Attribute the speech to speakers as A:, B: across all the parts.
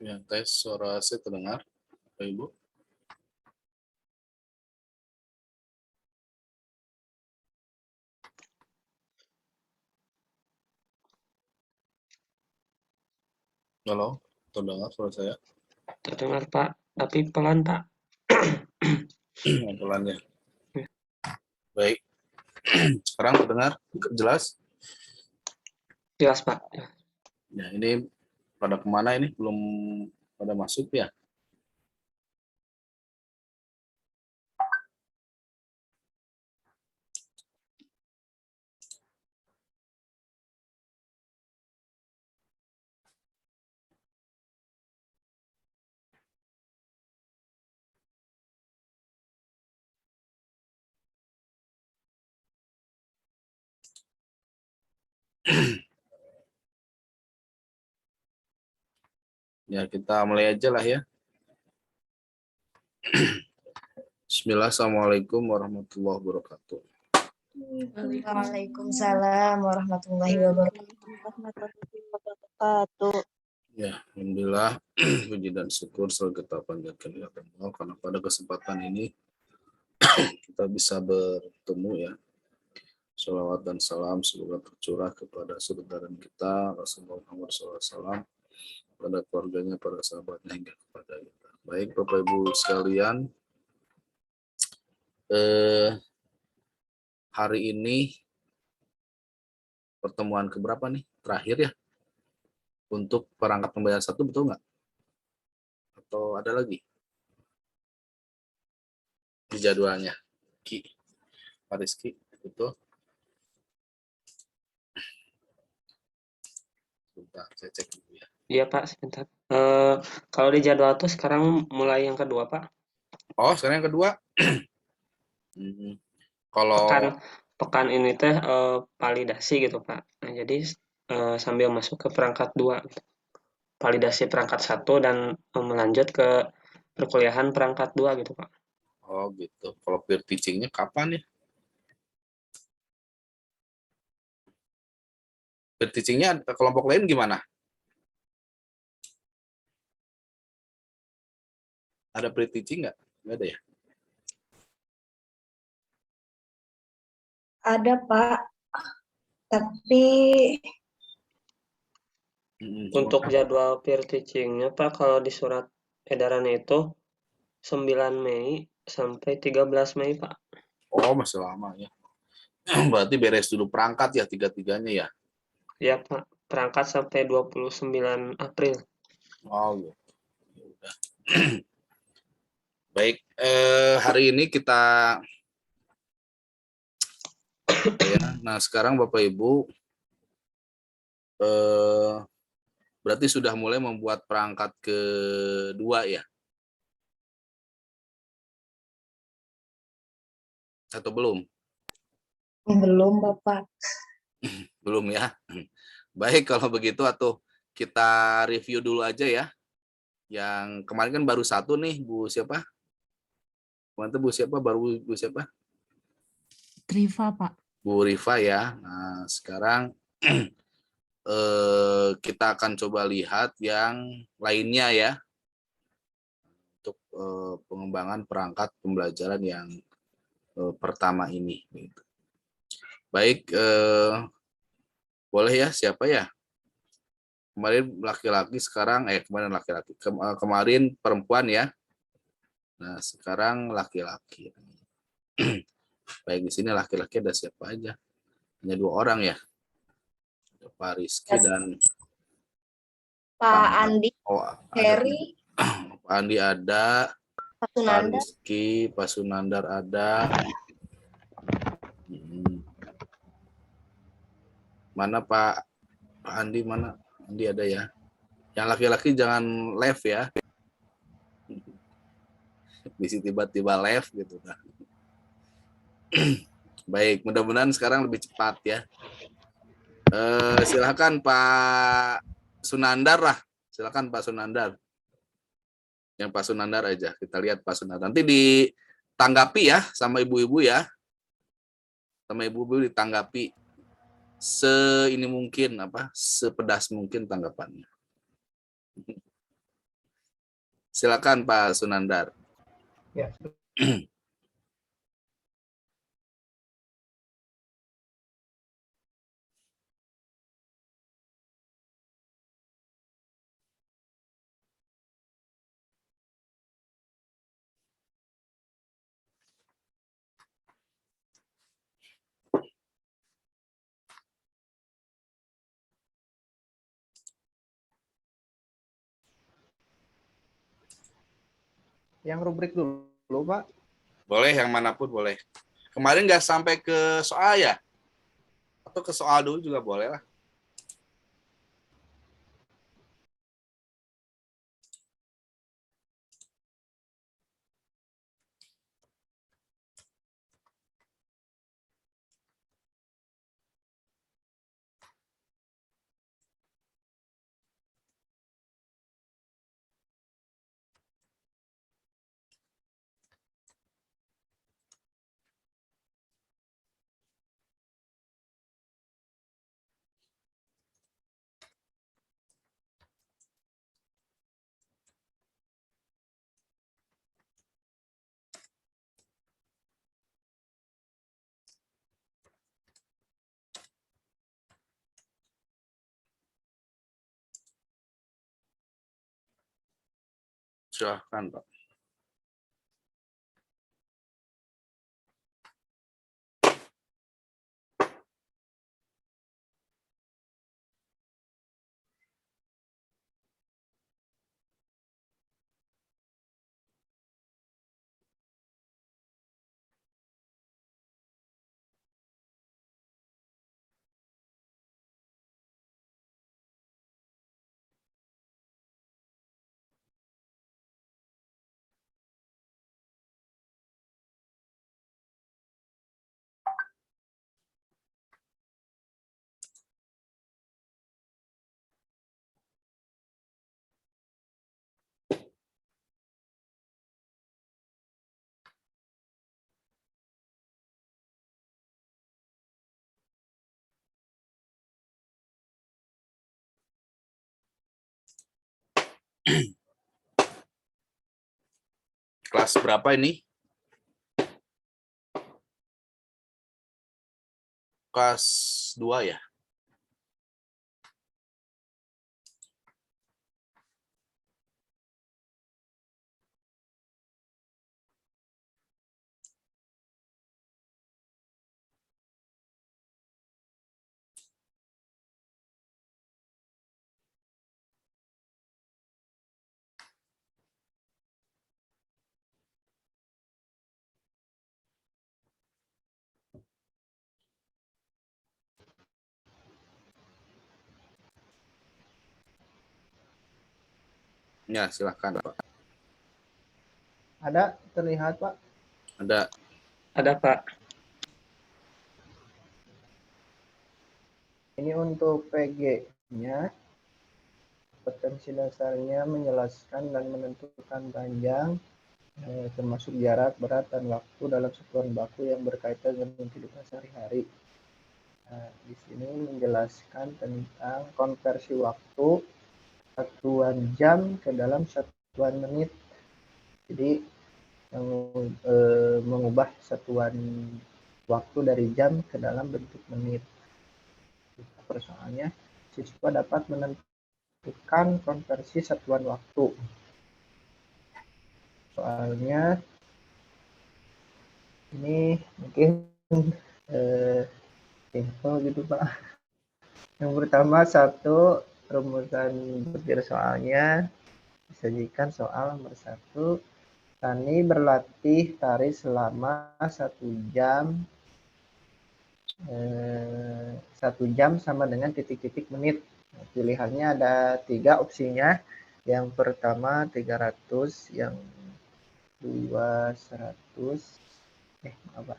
A: Ya, tes suara saya terdengar, Bapak Ibu. Halo, terdengar suara saya?
B: Terdengar Pak, tapi pelan Pak.
A: Pelan ya. Baik. Sekarang terdengar jelas?
B: Jelas Pak.
A: Ya, ini pada kemana ini? Belum pada masuk ya? Ya, kita mulai aja lah ya. Bismillah, Assalamualaikum warahmatullahi wabarakatuh.
C: Waalaikumsalam warahmatullahi wabarakatuh.
A: Ya, alhamdulillah, puji dan syukur selalu kita panjatkan kepada Allah karena pada kesempatan ini kita bisa bertemu ya. Shalawat dan salam semoga tercurah kepada saudara kita Rasulullah Muhammad SAW, pada keluarganya, para sahabatnya hingga kepada kita. Baik Bapak Ibu sekalian, hari ini pertemuan keberapa nih? Terakhir ya untuk perangkat pembayaran 1, betul nggak? Atau ada lagi di jadwalnya? Pak Rizky, betul? Bentar, saya cek dulu ya.
B: Iya Pak, sebentar. Kalau di jadwal tuh sekarang mulai yang kedua Pak.
A: Oh, sekarang yang kedua. Kalau
B: Pekan ini teh validasi gitu Pak. Nah, jadi sambil masuk ke perangkat 2. Validasi perangkat 1 dan melanjut ke perkuliahan perangkat 2 gitu Pak.
A: oh gitu. Kalau peer teaching-nya kapan ya? Peer teaching-nya kelompok lain gimana? Ada peer teaching nggak? Nggak ada ya?
C: Ada Pak, tapi
B: Untuk jadwal peer teaching-nya Pak, kalau di surat edarannya itu 9 Mei sampai 13 Mei Pak.
A: Oh, masih lama ya. Berarti beres dulu perangkat ya, tiga-tiganya ya?
B: Ya Pak, perangkat sampai 29 April.
A: Oh gitu. Ya udah. Baik, hari ini kita ya. Nah, sekarang Bapak Ibu berarti sudah mulai membuat perangkat kedua ya? Atau belum?
C: belum Bapak.
A: Belum ya? Baik, kalau begitu atau kita review dulu aja ya. Yang kemarin kan baru satu nih, Bu siapa? Kemarin tuh Bu siapa? Baru Bu siapa?
D: Riva, Pak.
A: Bu Riva ya. Nah, sekarang kita akan coba lihat yang lainnya ya. Untuk pengembangan perangkat pembelajaran yang pertama ini. Baik, boleh ya, siapa ya? Kemarin laki-laki, sekarang kemarin laki-laki, kemarin perempuan ya. Nah, sekarang laki-laki. Baik, di sini laki-laki ada siapa aja? Hanya 2 orang ya. Ada Pak Rizky dan
C: Pak Andi,
A: oh,
C: Heri,
A: Pak Andi ada,
C: Pak
A: Pak
C: Sunanda,
A: Rizky, Pak Sunandar ada. Mana Pak Andi, mana? Andi ada ya. Yang laki-laki jangan left ya. Bisa tiba-tiba left gitu kan. Baik, mudah-mudahan sekarang lebih cepat ya. Silakan Pak Sunandar lah. Silakan Pak Sunandar. Yang Pak Sunandar aja. Kita lihat Pak Sunandar. Nanti ditanggapi ya sama ibu-ibu ya. Sama ibu-ibu ditanggapi ini mungkin sepedas mungkin tanggapannya. Silakan Pak Sunandar.
E: Ya. Yang rubrik dulu, Pak.
A: Boleh, yang manapun boleh. Kemarin nggak sampai ke soal ya? Atau ke soal dulu juga boleh lah. Silahkan Pak. Kelas berapa ini? Kelas 2 ya? Ya, silahkan Pak.
E: Ada terlihat, Pak?
A: Ada.
B: Ada Pak.
E: Ini untuk PG-nya. Potensi dasarnya menjelaskan dan menentukan panjang, termasuk jarak, berat, dan waktu dalam satuan baku yang berkaitan dengan kehidupan sehari-hari. Nah, di sini menjelaskan tentang konversi waktu satuan jam ke dalam satuan menit. Jadi mengubah satuan waktu dari jam ke dalam bentuk menit. Persoalannya, siswa dapat menentukan konversi satuan waktu. Soalnya ini mungkin simple gitu Pak. Yang pertama, satu, rumusan butir soalnya disajikan. Soal nomor 1, Tani berlatih tari selama 1 jam. 1 jam sama dengan titik-titik menit. Pilihannya ada 3 opsinya. Yang pertama 300, yang kedua 100. Apa?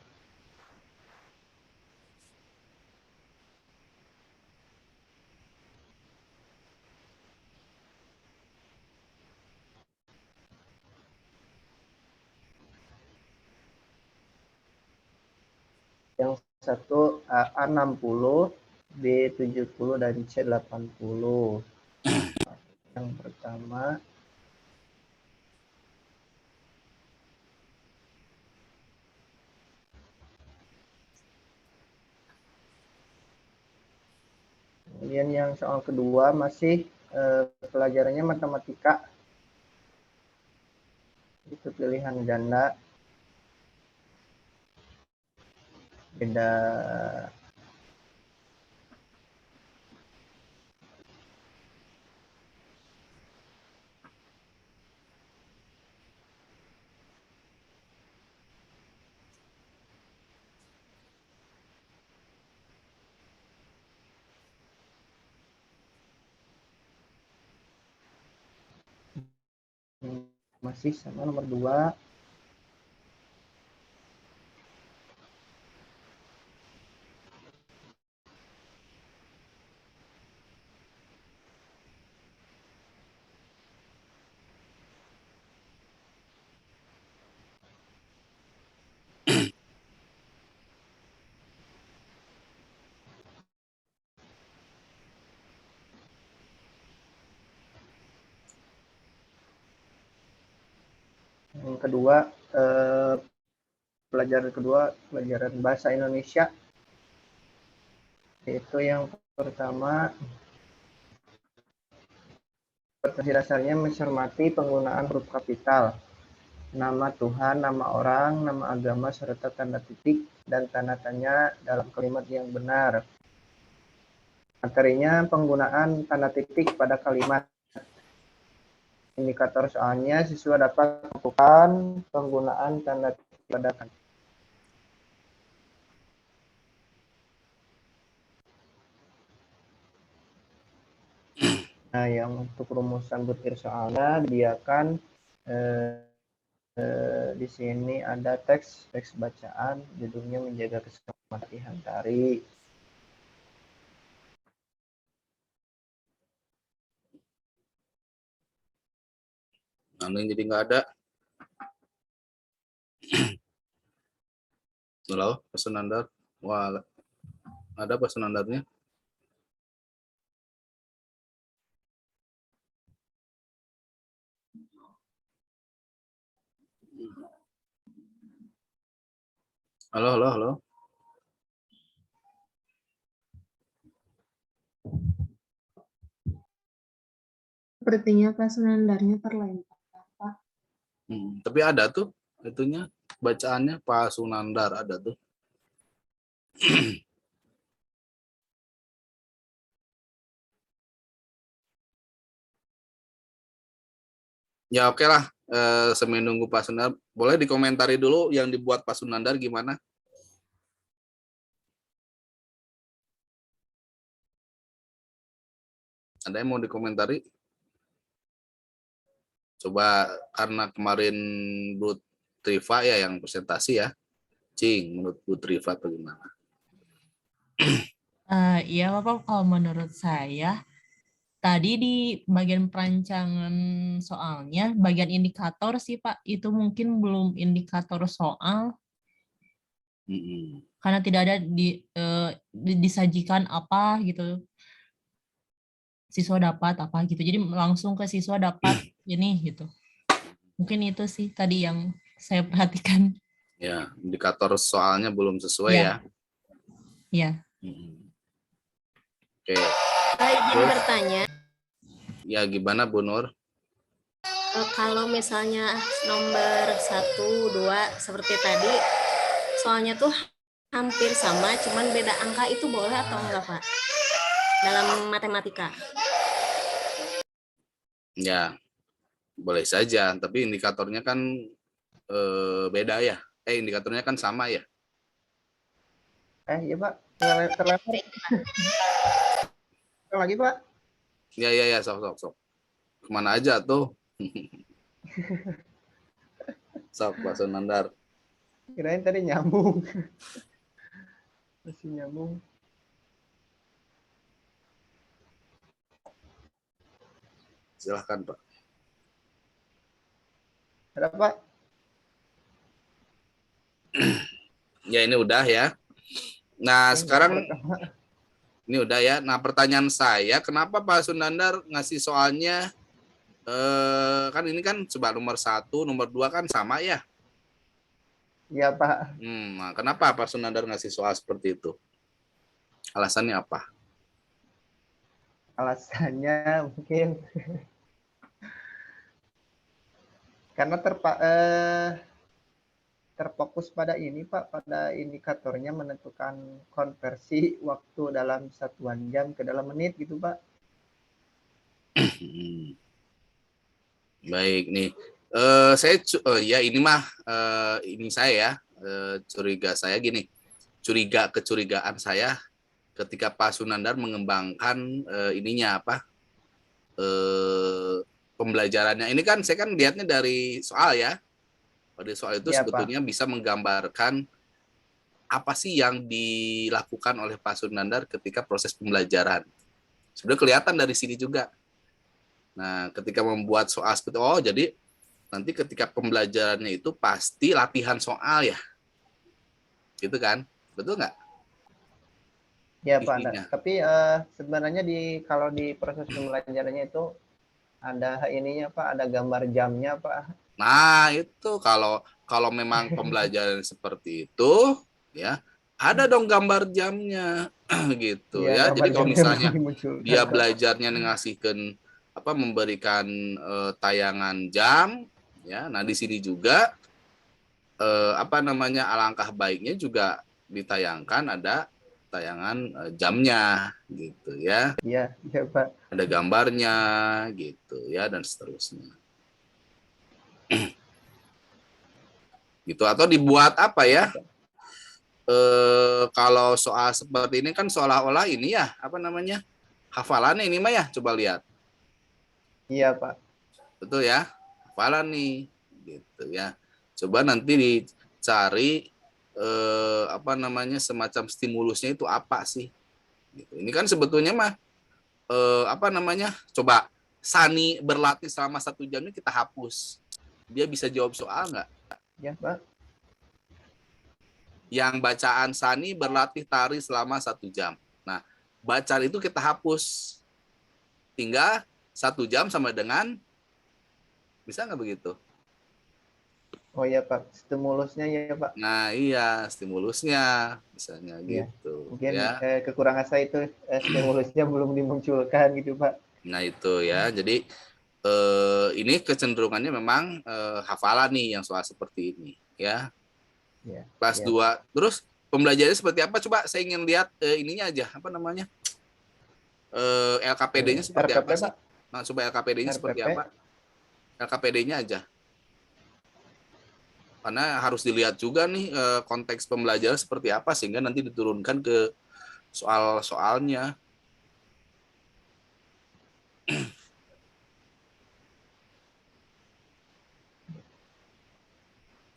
E: Yang satu A60, B70, dan C80. Yang pertama Kemudian yang soal kedua masih pelajarannya matematika. Itu pilihan ganda. Beda masih sama nomor 2. Yang kedua, pelajaran kedua, pelajaran bahasa Indonesia. Yaitu yang pertama, kompetensi dasarnya mencermati penggunaan huruf kapital, nama Tuhan, nama orang, nama agama, serta tanda titik dan tanda tanya dalam kalimat yang benar. Materinya penggunaan tanda titik pada kalimat. Indikator soalnya siswa dapat melakukan penggunaan tanda titik pada kalimat. Nah, yang untuk rumusan butir soalnya disediakan di sini ada teks bacaan, judulnya menjaga keselamatan latihan tari.
A: Nah, jadi nggak ada. Halo, Pak Sunandar. Wah, ada Pak Sunandarnya? Halo, halo, halo.
D: Sepertinya Pak Sunandarnya terlempar, Pak.
A: Tapi ada tuh itunya bacaannya Pak Sunandar ada tuh. Ya oke lah, sambil nunggu Pak Sunandar, boleh dikomentari dulu yang dibuat Pak Sunandar gimana? Ada yang mau dikomentari? Coba karena kemarin Bu Triva ya yang presentasi ya. Cing, menurut Bu Triva bagaimana?
D: Iya Bapak, kalau menurut saya tadi di bagian perancangan soalnya, bagian indikator sih Pak, itu mungkin belum indikator soal karena tidak ada disajikan apa gitu, siswa dapat apa gitu, jadi langsung ke siswa dapat ini gitu. Mungkin itu sih tadi yang saya perhatikan.
A: Ya, indikator soalnya belum sesuai
D: Ya.
A: ya.
D: Iya.
A: Oke.
F: Izin
A: Terus?
F: bertanya,
A: Ya gimana Bu Nur?
F: kalau misalnya nomor 1, 2 seperti tadi, soalnya tuh hampir sama, cuman beda angka, itu boleh atau enggak Pak? Dalam matematika.
A: Ya, boleh saja, tapi indikatornya kan beda ya. Indikatornya kan sama ya.
E: Ya Pak, terlempar. Lagi Pak.
A: Ya, sok. Kemana aja tuh? Sok, Pak Sunandar.
E: Kirain tadi nyambung. Masih nyambung.
A: Silahkan Pak.
E: Ada Pak?
A: Ya ini udah ya. Nah sekarang ini udah ya. Nah pertanyaan saya, kenapa Pak Sunandar ngasih soalnya kan ini kan coba nomor 1, nomor 2 kan sama ya?
E: Iya Pak.
A: Nah, kenapa Pak Sunandar ngasih soal seperti itu? Alasannya apa?
E: Alasannya mungkin karena terfokus pada ini Pak, pada indikatornya menentukan konversi waktu dalam satuan jam ke dalam menit gitu Pak.
A: Baik nih. Ya ini mah ini saya ya, curiga saya gini. Kecurigaan saya ketika Pak Sunandar mengembangkan ininya apa? Pembelajarannya. Ini kan saya kan lihatnya dari soal ya. Pada soal itu
E: Iya,
A: sebetulnya bisa menggambarkan apa sih yang dilakukan oleh Pak Sunandar ketika proses pembelajaran. Sebenarnya kelihatan dari sini juga. Nah, ketika membuat soal seperti jadi nanti ketika pembelajarannya itu pasti latihan soal ya, gitu kan? Betul nggak?
E: Ya Pak.
A: Intinya.
E: Tapi sebenarnya kalau di proses pembelajarannya itu ada ininya Pak, ada gambar jamnya Pak.
A: Nah, itu kalau memang pembelajaran seperti itu ya, ada dong gambar jamnya gitu ya.
E: Gambar
A: Jadi kalau
E: jamnya
A: misalnya
E: belum dimunculkan,
A: dia
E: Pak.
A: belajarnya ngasihkan memberikan tayangan jam ya. Nah, di sini juga alangkah baiknya juga ditayangkan ada tayangan jamnya gitu ya.
E: Iya Pak.
A: Ada gambarnya gitu ya dan seterusnya. Gitu atau dibuat apa ya? Kalau soal seperti ini kan seolah-olah ini ya, hafalannya ini mah ya, coba lihat.
E: Iya Pak.
A: Betul ya, hafalan nih gitu ya. Coba nanti dicari semacam stimulusnya itu apa sih gitu. Ini kan sebetulnya mah coba Sani berlatih selama 1 jam ini kita hapus, dia bisa jawab soal nggak?
E: Ya Pak.
A: Yang bacaan Sani berlatih tari selama 1 jam. Nah, bacaan itu kita hapus, tinggal 1 jam sama dengan, bisa nggak begitu?
E: Oh iya Pak, stimulusnya ya Pak.
A: Nah iya, stimulusnya misalnya gitu.
E: Mungkin
A: ya.
E: kekurangan saya itu stimulusnya belum dimunculkan gitu Pak.
A: Nah itu ya, jadi ini kecenderungannya memang hafalan nih yang soal seperti ini ya. Kelas 2. Terus pembelajarannya seperti apa? Coba saya ingin lihat ininya aja, LKPD-nya seperti
E: RPP,
A: apa sih?
E: Pak?
A: Nah, coba LKPD-nya seperti apa? LKPD-nya aja. Karena harus dilihat juga nih konteks pembelajaran seperti apa sehingga nanti diturunkan ke soal-soalnya.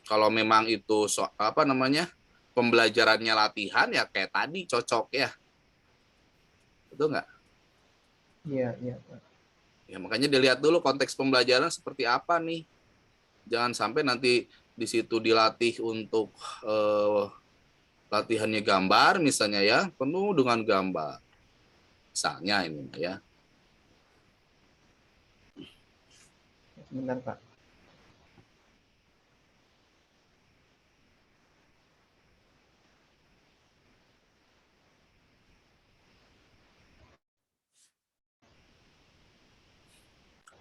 A: Kalau memang itu pembelajarannya latihan ya kayak tadi cocok ya. Betul nggak?
E: Iya Pak.
A: Ya makanya dilihat dulu konteks pembelajaran seperti apa nih. Jangan sampai nanti di situ dilatih untuk latihannya gambar misalnya ya, penuh dengan gambar. Misalnya ini ya.
E: Sebentar Pak.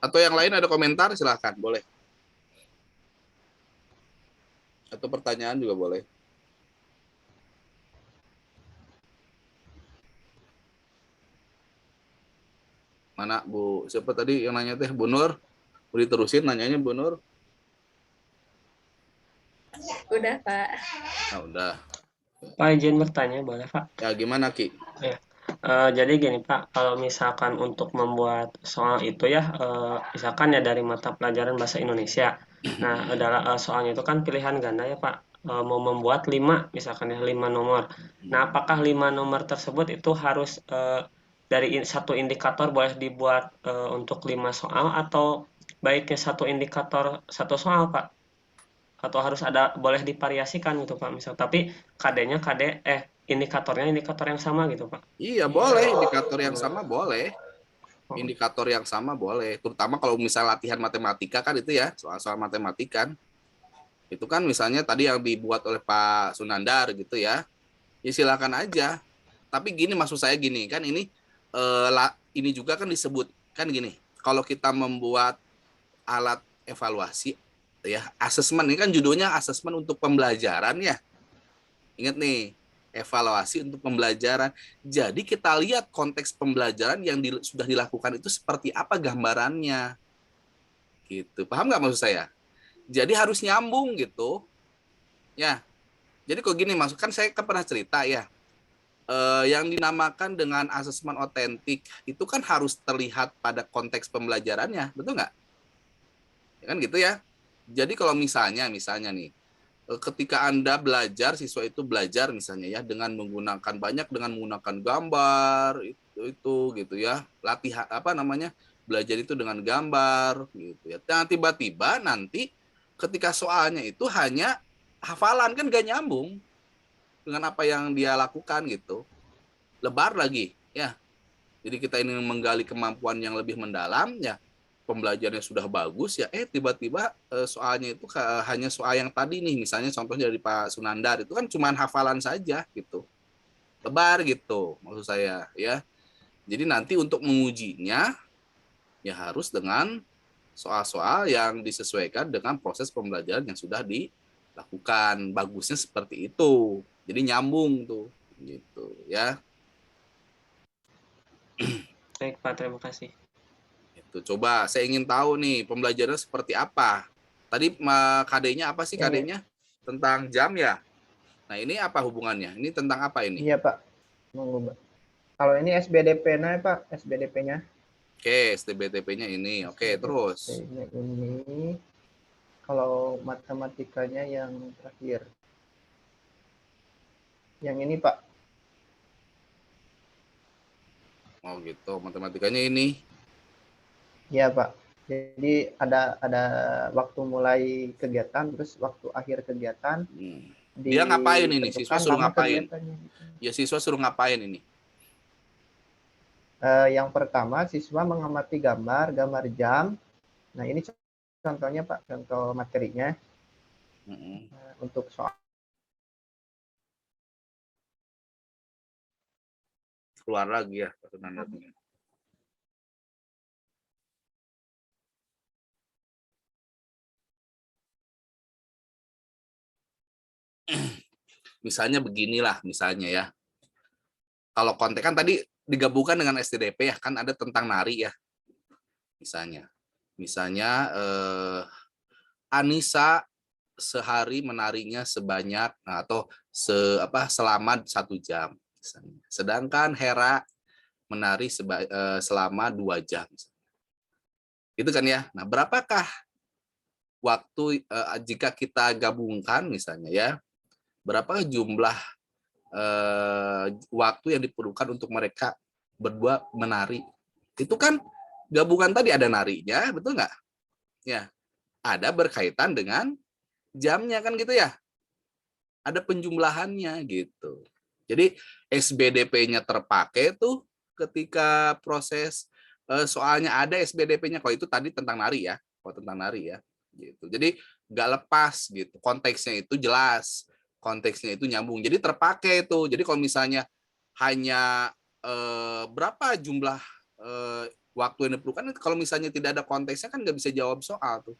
A: Atau yang lain ada komentar silahkan, boleh. Atau pertanyaan juga boleh. Mana Bu? Siapa tadi yang nanya teh? Bu Nur? Boleh terusin nanyanya Bu Nur?
F: Udah Pak.
A: Nah, udah.
B: Pak izin bertanya boleh Pak?
A: Ya gimana Ki?
B: Ya. Jadi gini Pak, kalau misalkan untuk membuat soal itu ya, misalkan ya dari mata pelajaran bahasa Indonesia. Nah, adalah soalnya itu kan pilihan ganda ya Pak. Mau membuat 5, misalkan ya 5 nomor. Nah, apakah 5 nomor tersebut itu harus dari satu indikator boleh dibuat untuk 5 soal atau baiknya satu indikator satu soal Pak? Atau harus boleh divariasikan gitu Pak misal, tapi indikatornya indikator yang sama gitu Pak?
A: Iya boleh, indikator yang sama boleh. Indikator yang sama boleh, terutama kalau misal latihan matematika kan itu ya, soal-soal matematika kan. Itu kan misalnya tadi yang dibuat oleh Pak Sunandar gitu ya. Ya silakan aja. Tapi gini maksud saya gini, kan ini ini juga kan disebut kan gini, kalau kita membuat alat evaluasi ya, asesmen ini kan judulnya asesmen untuk pembelajaran ya. Ingat nih, evaluasi untuk pembelajaran. Jadi kita lihat konteks pembelajaran yang sudah dilakukan itu seperti apa gambarannya. Gitu. Paham nggak maksud saya? Jadi harus nyambung gitu. Ya. Jadi kok gini, kan saya kan pernah cerita ya. Yang dinamakan dengan asesmen otentik itu kan harus terlihat pada konteks pembelajarannya, betul nggak? Ya kan gitu ya. Jadi kalau misalnya nih, ketika Anda belajar, siswa itu belajar misalnya ya dengan menggunakan gambar itu gitu ya, latihan belajar itu dengan gambar gitu ya. Nah, tiba-tiba nanti ketika soalnya itu hanya hafalan, kan gak nyambung dengan apa yang dia lakukan gitu. Lebar lagi ya. Jadi kita ini menggali kemampuan yang lebih mendalam ya. Pembelajarannya sudah bagus ya, tiba-tiba soalnya itu hanya soal yang tadi nih, misalnya contohnya dari Pak Sunandar itu kan cuma hafalan saja gitu. Lebar gitu maksud saya ya. Jadi nanti untuk mengujinya ya harus dengan soal-soal yang disesuaikan dengan proses pembelajaran yang sudah dilakukan. Bagusnya seperti itu. Jadi nyambung tuh gitu ya.
B: Baik Pak, terima kasih.
A: Itu coba saya ingin tahu nih pembelajaran seperti apa. Tadi KD-nya apa sih KD-nya? Tentang jam ya. Nah, ini apa hubungannya? Ini tentang apa ini?
E: Iya, Pak. Mengubah. Kalau ini SBDP-nya, Pak, SBDP-nya.
A: Oke, STBTP-nya ini. Oke, terus.
E: Ini kalau matematikanya yang terakhir. Yang ini, Pak.
A: Oh, gitu. Matematikanya ini.
E: Iya, Pak. Jadi ada waktu mulai kegiatan, terus waktu akhir kegiatan.
A: Dia ngapain ini? Siswa suruh ngapain?
E: Gitu.
A: Ya, siswa suruh ngapain ini?
E: Yang pertama, siswa mengamati gambar jam. Nah, ini contohnya, Pak, contoh materinya. Untuk soal.
A: Keluar lagi ya, Pak Sunandar. Misalnya beginilah, misalnya ya. Kalau konteks kan tadi digabungkan dengan STDP ya, kan ada tentang nari ya. Misalnya Anissa sehari menarinya sebanyak atau selama 1 jam. Misalnya. Sedangkan Hera menari selama 2 jam. Itu kan ya. Nah, berapakah waktu jika kita gabungkan misalnya ya, berapa jumlah waktu yang diperlukan untuk mereka berdua menari? Itu kan gabungan tadi ada narinya, betul nggak? Ya, ada berkaitan dengan jamnya kan gitu ya. Ada penjumlahannya gitu. Jadi SBDP-nya terpakai tuh ketika proses soalnya ada SBDP-nya. Kalau itu tadi tentang nari ya, gitu. Jadi nggak lepas gitu. Konteksnya itu jelas, konteksnya itu nyambung. Jadi terpakai tuh. Jadi kalau misalnya hanya berapa jumlah waktu yang diperlukan, kalau misalnya tidak ada konteksnya kan nggak bisa jawab soal tuh.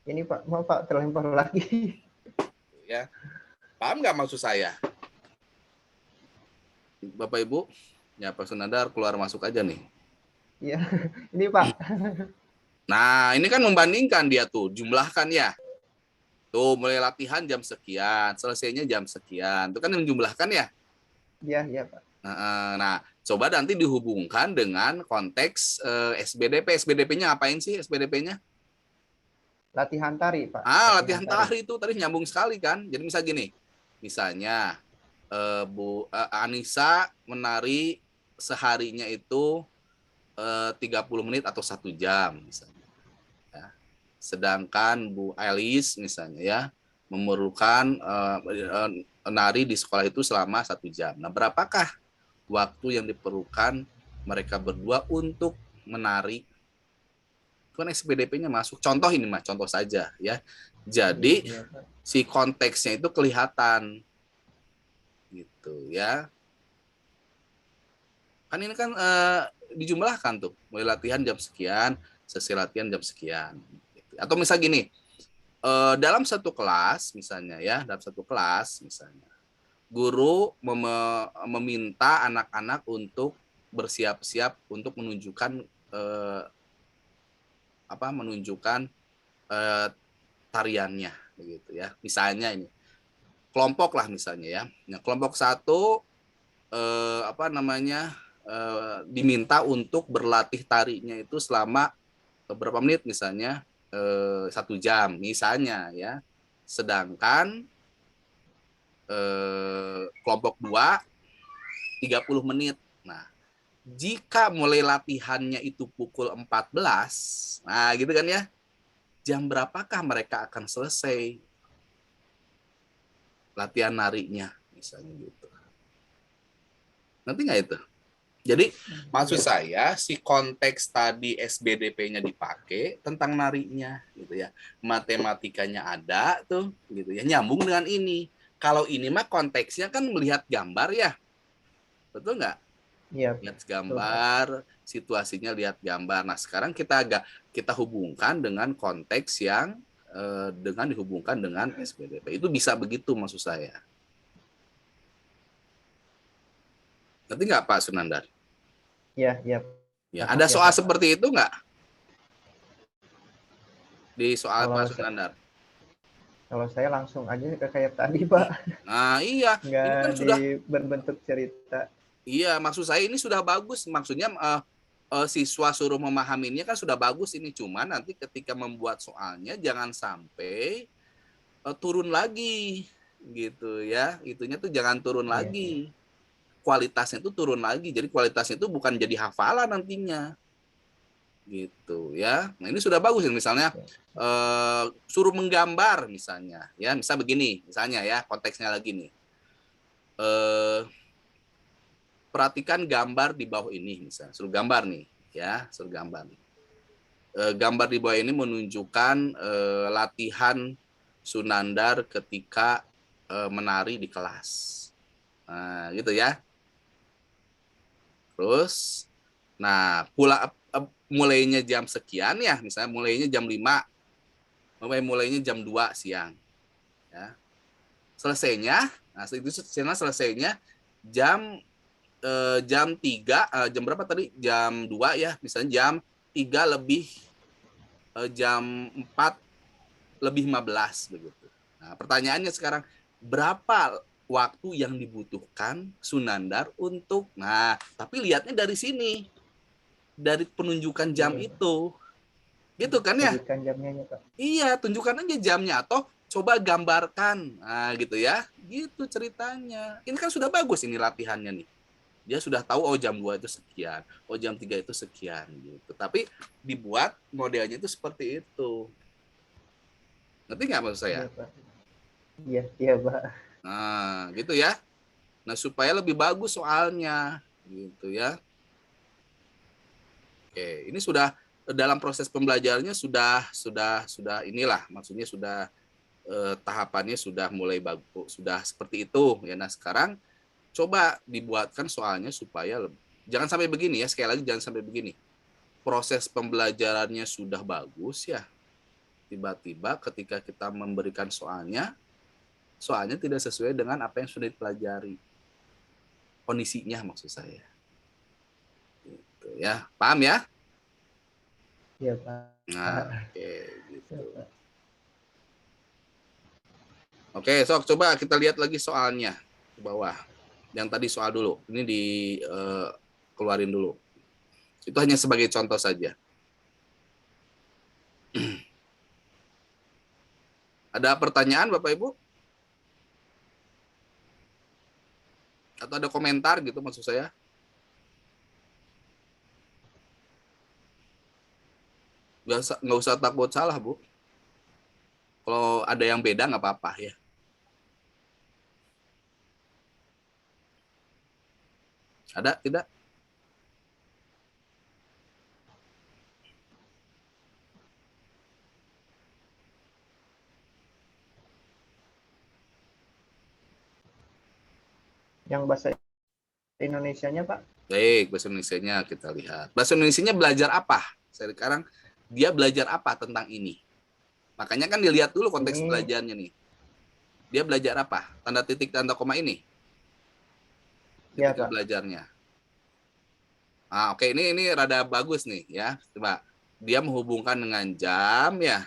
E: Ini Pak, mau Pak terlempar lagi.
A: Ya, paham nggak maksud saya? Bapak Ibu, ya Pak Sunandar keluar masuk aja nih.
E: Iya, ini Pak.
A: Nah, ini kan membandingkan dia tuh, jumlahkan ya. Tuh, mulai latihan jam sekian, selesainya jam sekian. Itu kan menjumlahkan ya?
E: Iya Pak.
A: Nah, coba nanti dihubungkan dengan konteks SBDP. SBDP-nya apain sih SBDP-nya?
E: Latihan tari, Pak.
A: Latihan tari itu tadi nyambung sekali kan. Jadi misal gini, misalnya Bu Anissa menari seharinya itu 30 menit atau 1 jam misalnya. Ya. Sedangkan Bu Elis misalnya ya memerlukan menari di sekolah itu selama 1 jam. Nah, berapakah waktu yang diperlukan mereka berdua untuk menari? Kan SPDP-nya masuk. Contoh ini mah, contoh saja ya. Jadi si konteksnya itu kelihatan gitu ya. Kan ini kan dijumlahkan tuh, mulai latihan jam sekian, sesi latihan jam sekian. Atau misal gini, dalam satu kelas misalnya ya, dalam satu kelas misalnya, guru meminta anak-anak untuk bersiap-siap untuk menunjukkan tariannya, begitu ya. Misalnya ini kelompok lah misalnya ya. Nah, kelompok satu diminta untuk berlatih tarinya itu selama beberapa menit misalnya 1 jam misalnya ya. Sedangkan kelompok 2 30 menit. Nah, jika mulai latihannya itu pukul 14, nah gitu kan ya, jam berapakah mereka akan selesai latihan narinya, misalnya gitu. Nanti nggak itu? Jadi maksud saya si konteks tadi SBDP-nya dipakai tentang narinya, gitu ya. Matematikanya ada tuh, gitu ya. Nyambung dengan ini. Kalau ini mah konteksnya kan melihat gambar ya, betul nggak?
E: Iya.
A: Lihat gambar, situasinya lihat gambar. Nah sekarang kita hubungkan dengan konteks yang dihubungkan dengan SPDP. Itu bisa begitu maksud saya. Ngerti nggak Pak Sunandar?
E: Iya, iya.
A: Ya, ada soal seperti itu nggak? Di soal
E: Kalau
A: Pak Sunandar?
E: Kalau saya langsung aja kayak tadi, Pak.
A: Nah iya,
E: Nggak
A: ini kan sudah
E: berbentuk cerita.
A: Iya, maksud saya ini sudah bagus. Maksudnya siswa suruh memahaminya kan sudah bagus ini. Cuma nanti ketika membuat soalnya jangan sampai turun lagi, gitu ya. Itunya tuh jangan turun lagi. Kualitasnya itu turun lagi. Jadi kualitasnya itu bukan jadi hafalan nantinya, gitu ya. Nah ini sudah bagus. Misalnya suruh menggambar misalnya, ya. Misal begini, misalnya ya konteksnya lagi nih. Perhatikan gambar di bawah ini, misalnya suruh gambar nih ya, suruh gambar nih. Gambar di bawah ini menunjukkan latihan Sunandar ketika menari di kelas. Nah gitu ya. Terus nah mulainya jam sekian ya, misalnya mulainya jam 5, mulainya jam 2 siang ya. Selesainya jam 3, jam berapa tadi? Jam 2 ya, misalnya jam 3 lebih jam 4 lebih 15 begitu. Nah, pertanyaannya sekarang berapa waktu yang dibutuhkan Sunandar untuk tapi lihatnya dari sini. Dari penunjukan jam itu. Gitu kan ya?
E: Tunjukkan jamnya ya, Pak.
A: Iya, tunjukkan aja jamnya atau coba gambarkan. Nah, gitu ya. Gitu ceritanya. Ini kan sudah bagus ini latihannya nih. Dia sudah tahu jam 2 itu sekian, jam 3 itu sekian gitu. Tapi dibuat modelnya itu seperti itu. Ngerti nggak maksud saya?
E: Iya, iya, Pak.
A: Nah, gitu ya. Nah, supaya lebih bagus soalnya gitu ya. Oke, ini sudah dalam proses pembelajarannya sudah inilah, maksudnya sudah tahapannya sudah mulai bagus, sudah seperti itu ya. Nah, sekarang coba dibuatkan soalnya supaya jangan sampai begini ya, sekali lagi jangan sampai begini. Proses pembelajarannya sudah bagus ya. Tiba-tiba ketika kita memberikan soalnya tidak sesuai dengan apa yang sudah dipelajari. Kondisinya maksud saya. Gitu ya. Paham ya?
E: Iya, Pak.
A: Nah, oke gitu. Oke, sok coba kita lihat lagi soalnya ke bawah. Yang tadi soal dulu. Ini keluarin dulu. Itu hanya sebagai contoh saja. Ada pertanyaan Bapak Ibu? Atau ada komentar gitu maksud saya? Nggak usah takut salah, Bu. Kalau ada yang beda nggak apa-apa ya. Ada? Tidak?
E: Yang bahasa Indonesianya, Pak?
A: Baik, bahasa Indonesianya kita lihat. Bahasa Indonesianya belajar apa? Sekarang dia belajar apa tentang ini? Makanya kan dilihat dulu konteks
E: Ini
A: belajarnya nih. Dia belajar apa? Tanda titik, tanda koma ini.
E: ya
A: Ketika
E: Pak.
A: belajarnya. Ah, oke, ini rada bagus nih ya. Coba dia menghubungkan dengan jam ya.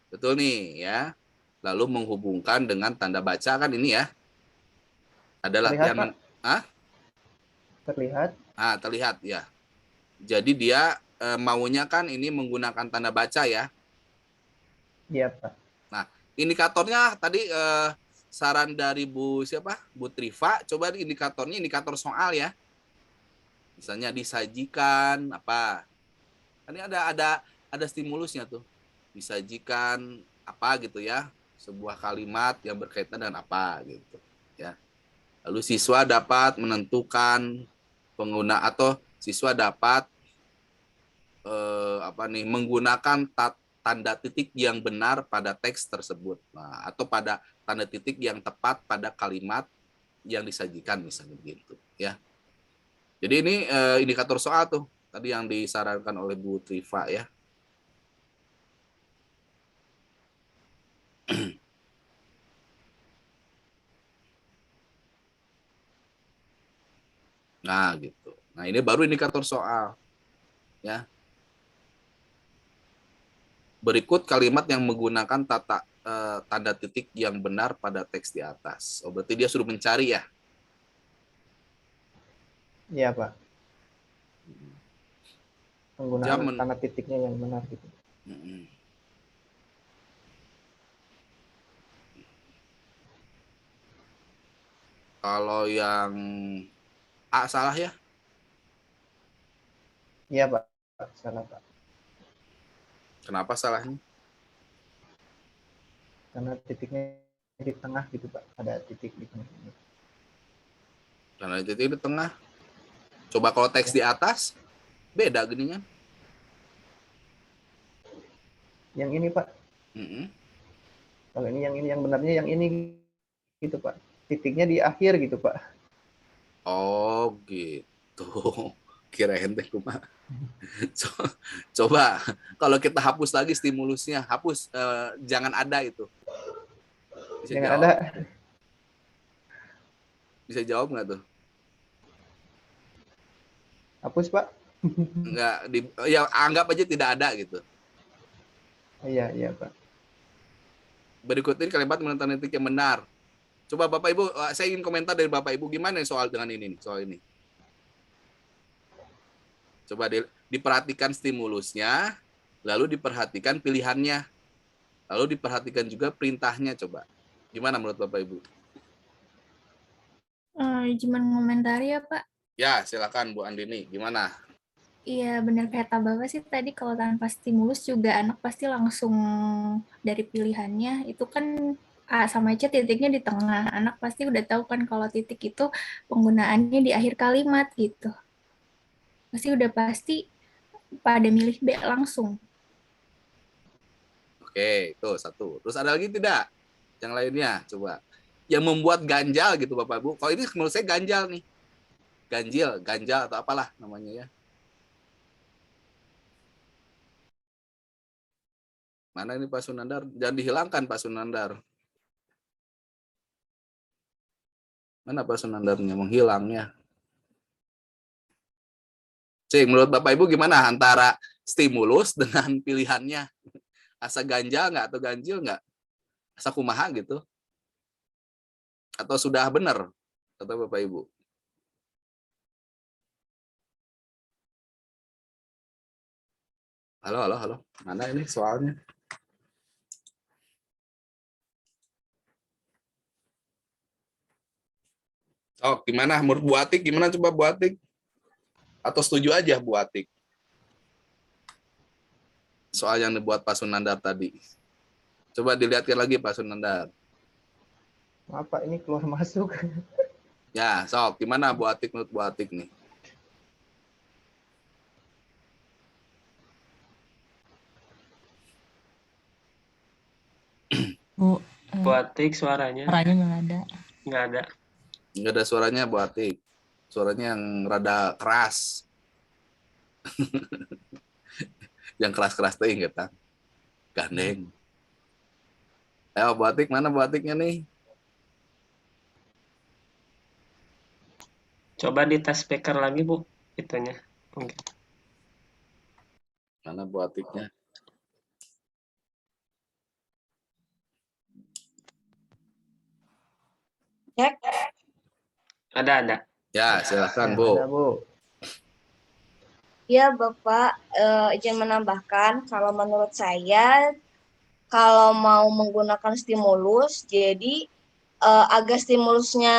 A: Betul nih ya. Lalu menghubungkan dengan tanda baca kan ini ya. Ada
E: Terlihat
A: latihan
E: Pak, terlihat.
A: terlihat ya. Jadi dia maunya kan ini menggunakan tanda baca ya.
E: Iya Pak.
A: Nah, indikatornya tadi saran dari Bu siapa? Bu Triva, coba indikatornya indikator soal ya. Misalnya disajikan apa? Ini ada stimulusnya tuh. Disajikan apa gitu ya? Sebuah kalimat yang berkaitan dengan apa gitu ya. Lalu siswa dapat menentukan pengguna atau siswa dapat menggunakan tanda titik yang benar pada teks tersebut. Nah, atau pada tanda titik yang tepat pada kalimat yang disajikan misalnya begitu ya. Jadi ini indikator soal tuh tadi yang disarankan oleh Bu Triva ya. Nah, gitu. Nah, ini baru indikator soal ya. Berikut kalimat yang menggunakan tanda titik yang benar pada teks di atas. Oh, berarti dia suruh mencari ya.
E: Iya Pak. Penggunaan
A: Jam
E: tanda titiknya yang benar gitu.
A: Kalau yang A salah ya?
E: Iya Pak. Salah Pak.
A: Kenapa salahnya?
E: Karena titiknya di tengah gitu Pak. Ada titik di tengah.
A: Karena titik di tengah. Coba kalau teks di atas, beda gini kan?
E: Yang ini Pak. Kalau ini yang benarnya yang ini gitu Pak. Titiknya di akhir gitu Pak.
A: Oh gitu. Kirain teh kumaha. Coba kalau kita hapus lagi stimulusnya, hapus jangan ada itu. Bisa
E: Jangan
A: jawab?
E: ada.
A: Bisa jawab nggak tuh?
E: Hapus Pak.
A: Nggak ya anggap aja tidak ada gitu.
E: Iya Pak.
A: Berikut ini kalimat menentukan titik yang benar. Coba Bapak Ibu, saya ingin komentar dari Bapak Ibu gimana soal dengan ini soal ini. Coba diperhatikan stimulusnya, lalu diperhatikan pilihannya, lalu diperhatikan juga perintahnya. Coba gimana menurut Bapak Ibu?
G: Cuman ngomentari ya Pak.
A: Ya silakan Bu Andini, gimana?
G: Iya benar kata Bapak sih tadi kalau tanpa stimulus juga anak pasti langsung dari pilihannya itu kan A sama C titiknya di tengah. Anak pasti udah tahu kan kalau titik itu penggunaannya di akhir kalimat gitu. Pasti pada milih B langsung.
A: Oke, itu satu. Terus ada lagi tidak? Yang lainnya, coba. Yang membuat ganjal gitu Bapak Ibu. Kalau ini menurut saya ganjal nih. Ganjal atau apalah namanya ya. Mana ini Pak Sunandar? Jangan dihilangkan Pak Sunandar. Mana Pak Sunandarnya? Menghilangnya. Cik, menurut Bapak Ibu gimana antara stimulus dengan pilihannya? Asa ganjal nggak atau ganjil nggak? Asa kumaha gitu? Atau sudah benar? Kata Bapak Ibu. Halo. Mana ini soalnya? Oh, gimana? Menurut Bu Atik, gimana coba Bu Atik? Atau setuju aja Bu Atik? Soal yang dibuat Pak Sunandar tadi. Coba dilihatkan lagi Pak Sunandar.
E: Maaf Pak, ini keluar masuk.
A: Ya, sok. Gimana Bu Atik menurut Bu Atik nih?
D: Bu,
B: Buatik suaranya
D: suaranya nggak ada.
B: nggak ada.
A: Nggak ada suaranya Bu Atik. Suaranya yang rada keras. Yang keras-keras teh kita. Gandeng. Ayo Bu Atik, mana Bu Atiknya nih?
B: Coba dites speaker lagi, Bu. Itunya. Mungkin.
A: Mana Bu Atiknya?
C: Cek.
B: Ada.
A: Ya, silakan
E: Ya,
A: Bu.
E: ada, Bu.
C: Ya, Bapak, izin menambahkan kalau menurut saya kalau mau menggunakan stimulus, jadi agar stimulusnya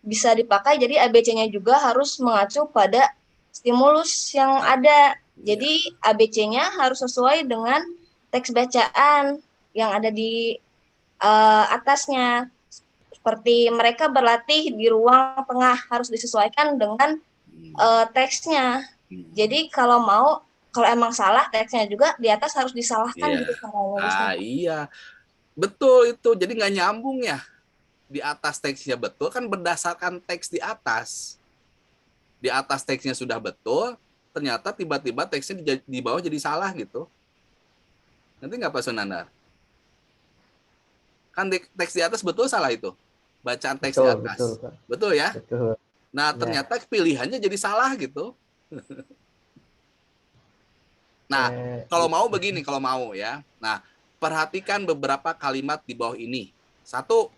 C: bisa dipakai, jadi ABC-nya juga harus mengacu pada stimulus yang ada. Jadi ABC-nya harus sesuai dengan teks bacaan yang ada di atasnya. Seperti mereka berlatih di ruang tengah harus disesuaikan dengan teksnya. Jadi kalau emang salah teksnya juga di atas harus disalahkan
A: Iya.
C: gitu cara nulisnya.
A: Iya. Betul itu. Jadi nggak nyambung ya. Di atas teksnya betul kan berdasarkan teks di atas. Di atas teksnya sudah betul, ternyata tiba-tiba teksnya di bawah jadi salah gitu. Nanti nggak Pak Sunandar? Kan teks di atas betul salah itu. Bacaan teks di
E: Betul,
A: atas.
E: betul, Pak.
A: Betul ya?
E: Betul.
A: Nah,
E: Ya.
A: ternyata pilihannya jadi salah gitu. Nah, kalau mau begini, kalau mau ya. Nah, perhatikan beberapa kalimat di bawah ini. Satu,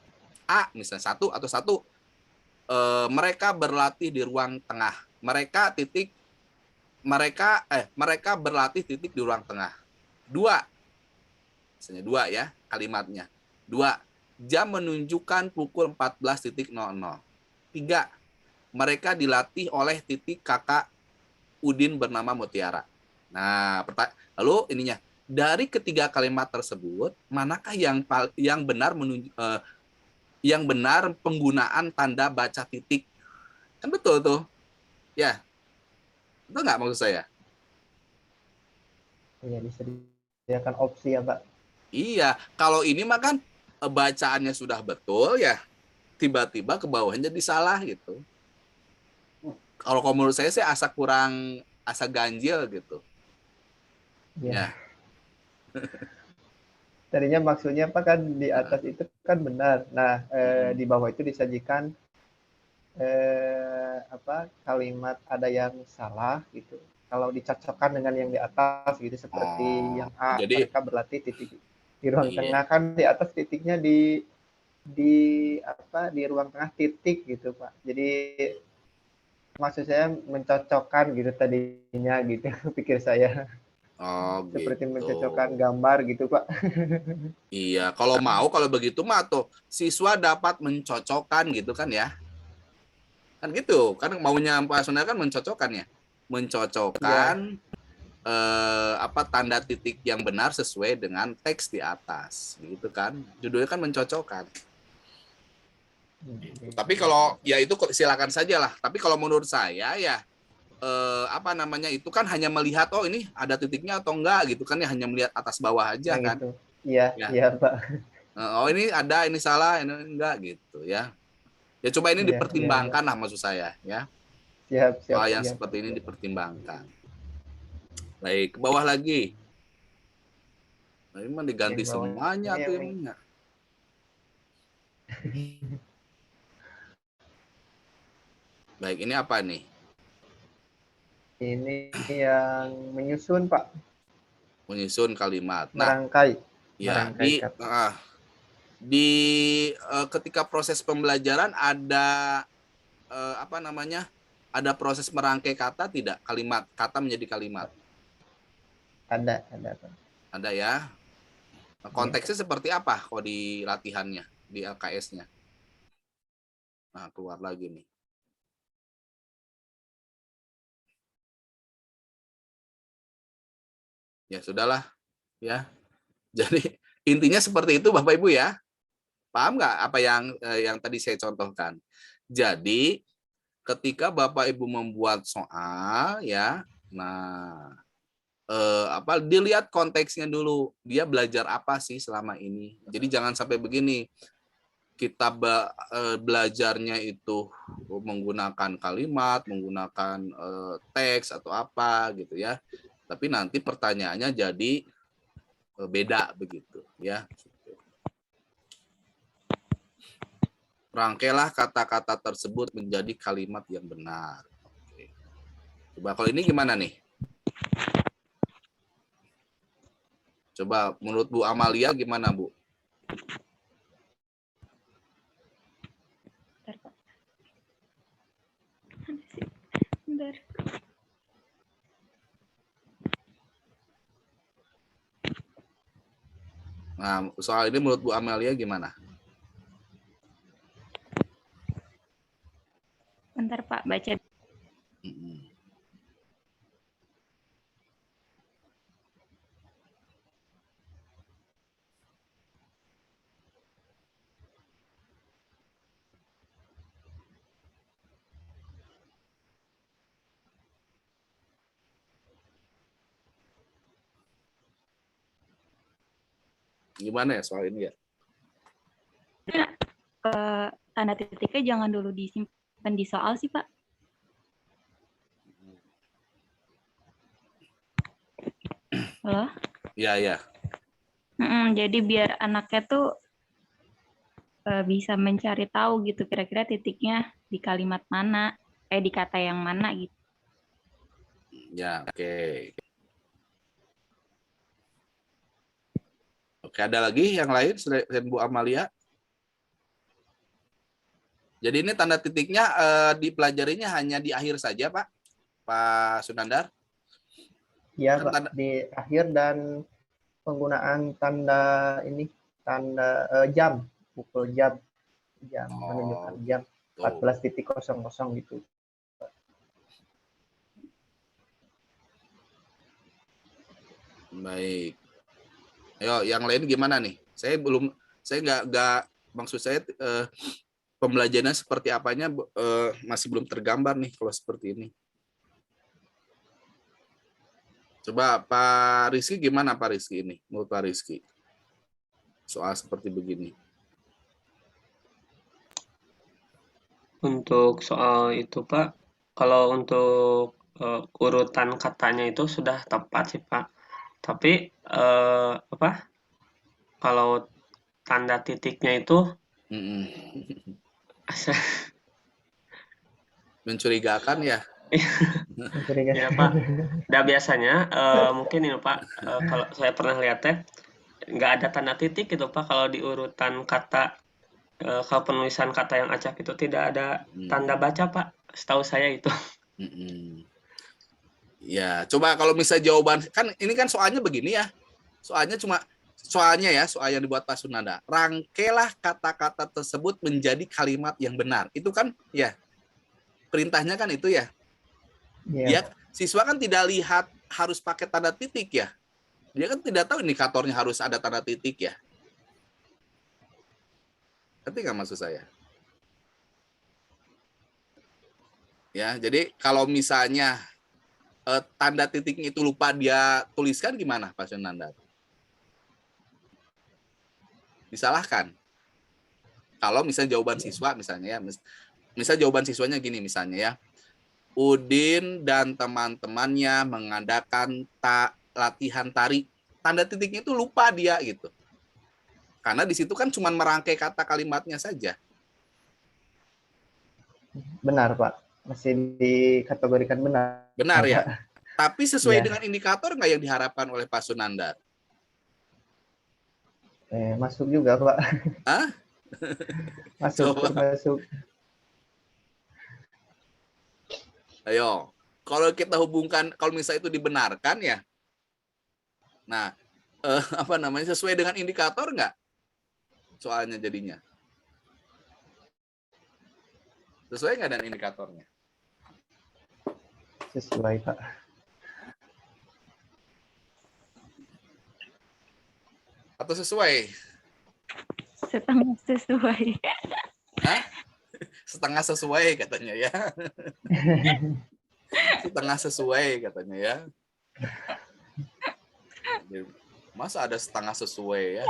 A: A misalnya satu atau satu. Mereka berlatih di ruang tengah. Mereka berlatih titik di ruang tengah. Dua, misalnya dua ya kalimatnya. Dua, jam menunjukkan pukul 14.00. Tiga, mereka dilatih oleh titik kakak Udin bernama Mutiara. Nah, lalu ininya dari ketiga kalimat tersebut, manakah yang benar yang benar penggunaan tanda baca titik? Kan betul tuh, ya. Betul nggak maksud saya?
E: Ya, disediakan opsi ya, Pak.
A: Iya, kalau ini mah kan bacaannya sudah betul ya, tiba-tiba ke bawahnya jadi salah gitu. Kalau menurut saya sih asa ganjil gitu.
E: Ya.
A: Ya.
E: Tadinya maksudnya Pak kan di atas itu kan benar. Nah, di bawah itu disajikan kalimat ada yang salah gitu. Kalau dicocokkan dengan yang di atas gitu seperti yang A,
A: jadi
E: mereka berlatih titik di ruang
A: iya.
E: tengah kan di atas titiknya di ruang tengah titik gitu, Pak. Jadi maksud saya mencocokkan gitu tadinya gitu pikir saya.
A: Oh
E: Seperti
A: gitu.
E: mencocokkan gambar gitu, Pak.
A: Iya, kalau begitu mah tuh siswa dapat mencocokkan gitu kan ya. Kan gitu, kan maunya Pak Sunda kan mencocokkan ya. Mencocokkan tanda titik yang benar sesuai dengan teks di atas, gitu kan. Judulnya kan mencocokkan. Tapi kalau ya itu silakan saja lah. Tapi kalau menurut saya ya itu kan hanya melihat ini ada titiknya atau enggak gitu kan ya, hanya melihat atas bawah aja
E: Nah,
A: kan.
E: gitu. Iya,
A: Ya.
E: iya, Pak.
A: Ini ada, ini salah, ini enggak gitu ya. Ya coba ini
E: Iya,
A: dipertimbangkan
E: iya,
A: lah maksud saya ya.
E: siap,
A: Soal yang
E: siap.
A: seperti ini dipertimbangkan. Baik, ke bawah lagi. Nah, ini mah diganti
E: Yang bawah
A: semuanya
E: ini
A: tuh
E: yang
A: emangnya. Baik, ini apa nih?
E: ini yang menyusun, Pak.
A: Menyusun kalimat. Nah,
E: Merangkai.
A: ya
E: Merangkai kata.
A: ketika proses pembelajaran ada ada proses merangkai kata tidak? Kata menjadi kalimat.
E: Ada, Pak.
A: Ada ya. Konteksnya seperti apa kalau di latihannya, di LKS-nya? Nah, keluar lagi nih. Ya sudahlah, ya. Jadi intinya seperti itu Bapak Ibu ya. Paham nggak apa yang tadi saya contohkan? Jadi ketika Bapak Ibu membuat soal ya, nah dilihat konteksnya dulu. Dia belajar apa sih selama ini? Jadi jangan sampai begini. kita belajarnya itu menggunakan kalimat, menggunakan teks atau apa gitu ya. Tapi nanti pertanyaannya jadi beda begitu ya. Rangkailah kata-kata tersebut menjadi kalimat yang benar. Oke. Coba kalau ini gimana nih? Coba menurut Bu Amalia gimana, Bu?
G: Bentar.
A: Nah, soal ini menurut Bu Amalia gimana?
G: Bentar Pak, baca.
A: Gimana ya soal ini ya?
G: Tanda titiknya jangan dulu disimpan di soal sih Pak. Halo?
A: Iya.
G: Jadi biar anaknya tuh bisa mencari tahu gitu kira-kira titiknya di kalimat mana, di kata yang mana gitu.
A: Ya, oke. Oke, ada lagi yang lain selain Bu Amalia? Jadi ini tanda titiknya dipelajarinya hanya di akhir saja, Pak? Pak Sunandar?
E: Ya,
A: Kan
E: Pak, di akhir dan penggunaan tanda ini, tanda jam, pukul jam, menunjukkan jam 14.00 gitu.
A: Baik. Ayo, yang lain gimana nih? Saya nggak maksud saya pembelajarannya seperti apanya masih belum tergambar nih kalau seperti ini. Coba Pak Rizky gimana Pak Rizky ini? Menurut Pak Rizky soal seperti begini.
B: Untuk soal itu Pak, kalau untuk urutan katanya itu sudah tepat sih Pak. Tapi kalau tanda titiknya itu
A: Mencurigakan ya?
B: ya Pak. Dan biasanya mungkin ini Pak, kalau saya pernah lihatnya nggak ada tanda titik gitu Pak kalau di urutan kata, kalau penulisan kata yang acak itu tidak ada tanda baca Pak, setahu saya itu.
A: Ya, coba kalau misalnya jawaban kan ini kan soalnya begini ya. Soalnya soal yang dibuat Pak Sunanda. Rangkailah kata-kata tersebut menjadi kalimat yang benar. Itu kan ya. Perintahnya kan itu ya. Dia siswa kan tidak lihat harus pakai tanda titik ya. Dia kan tidak tahu indikatornya harus ada tanda titik ya. Ngerti nggak maksud saya? Ya, jadi kalau misalnya tanda titiknya itu lupa dia tuliskan gimana Pak Sunanda? Disalahkan. Kalau misalnya jawaban siswa misalnya ya, misal jawaban siswanya gini misalnya ya, Udin dan teman-temannya mengadakan latihan tari, tanda titiknya itu lupa dia gitu. Karena di situ kan cuma merangkai kata kalimatnya saja.
E: Benar Pak, masih dikategorikan benar.
A: Benar ya. Tapi sesuai dengan indikator nggak yang diharapkan oleh Pak Sunandar?
E: Masuk juga Pak.
A: Hah?
E: Masuk.
A: Ayo, kalau kita hubungkan, kalau misalnya itu dibenarkan ya, nah sesuai dengan indikator nggak? Soalnya jadinya sesuai nggak dengan indikatornya?
E: Sesuai Pak.
A: Atau sesuai?
G: Setengah sesuai.
A: Hah? Setengah sesuai katanya ya. Setengah sesuai katanya ya. Masa ada setengah sesuai ya?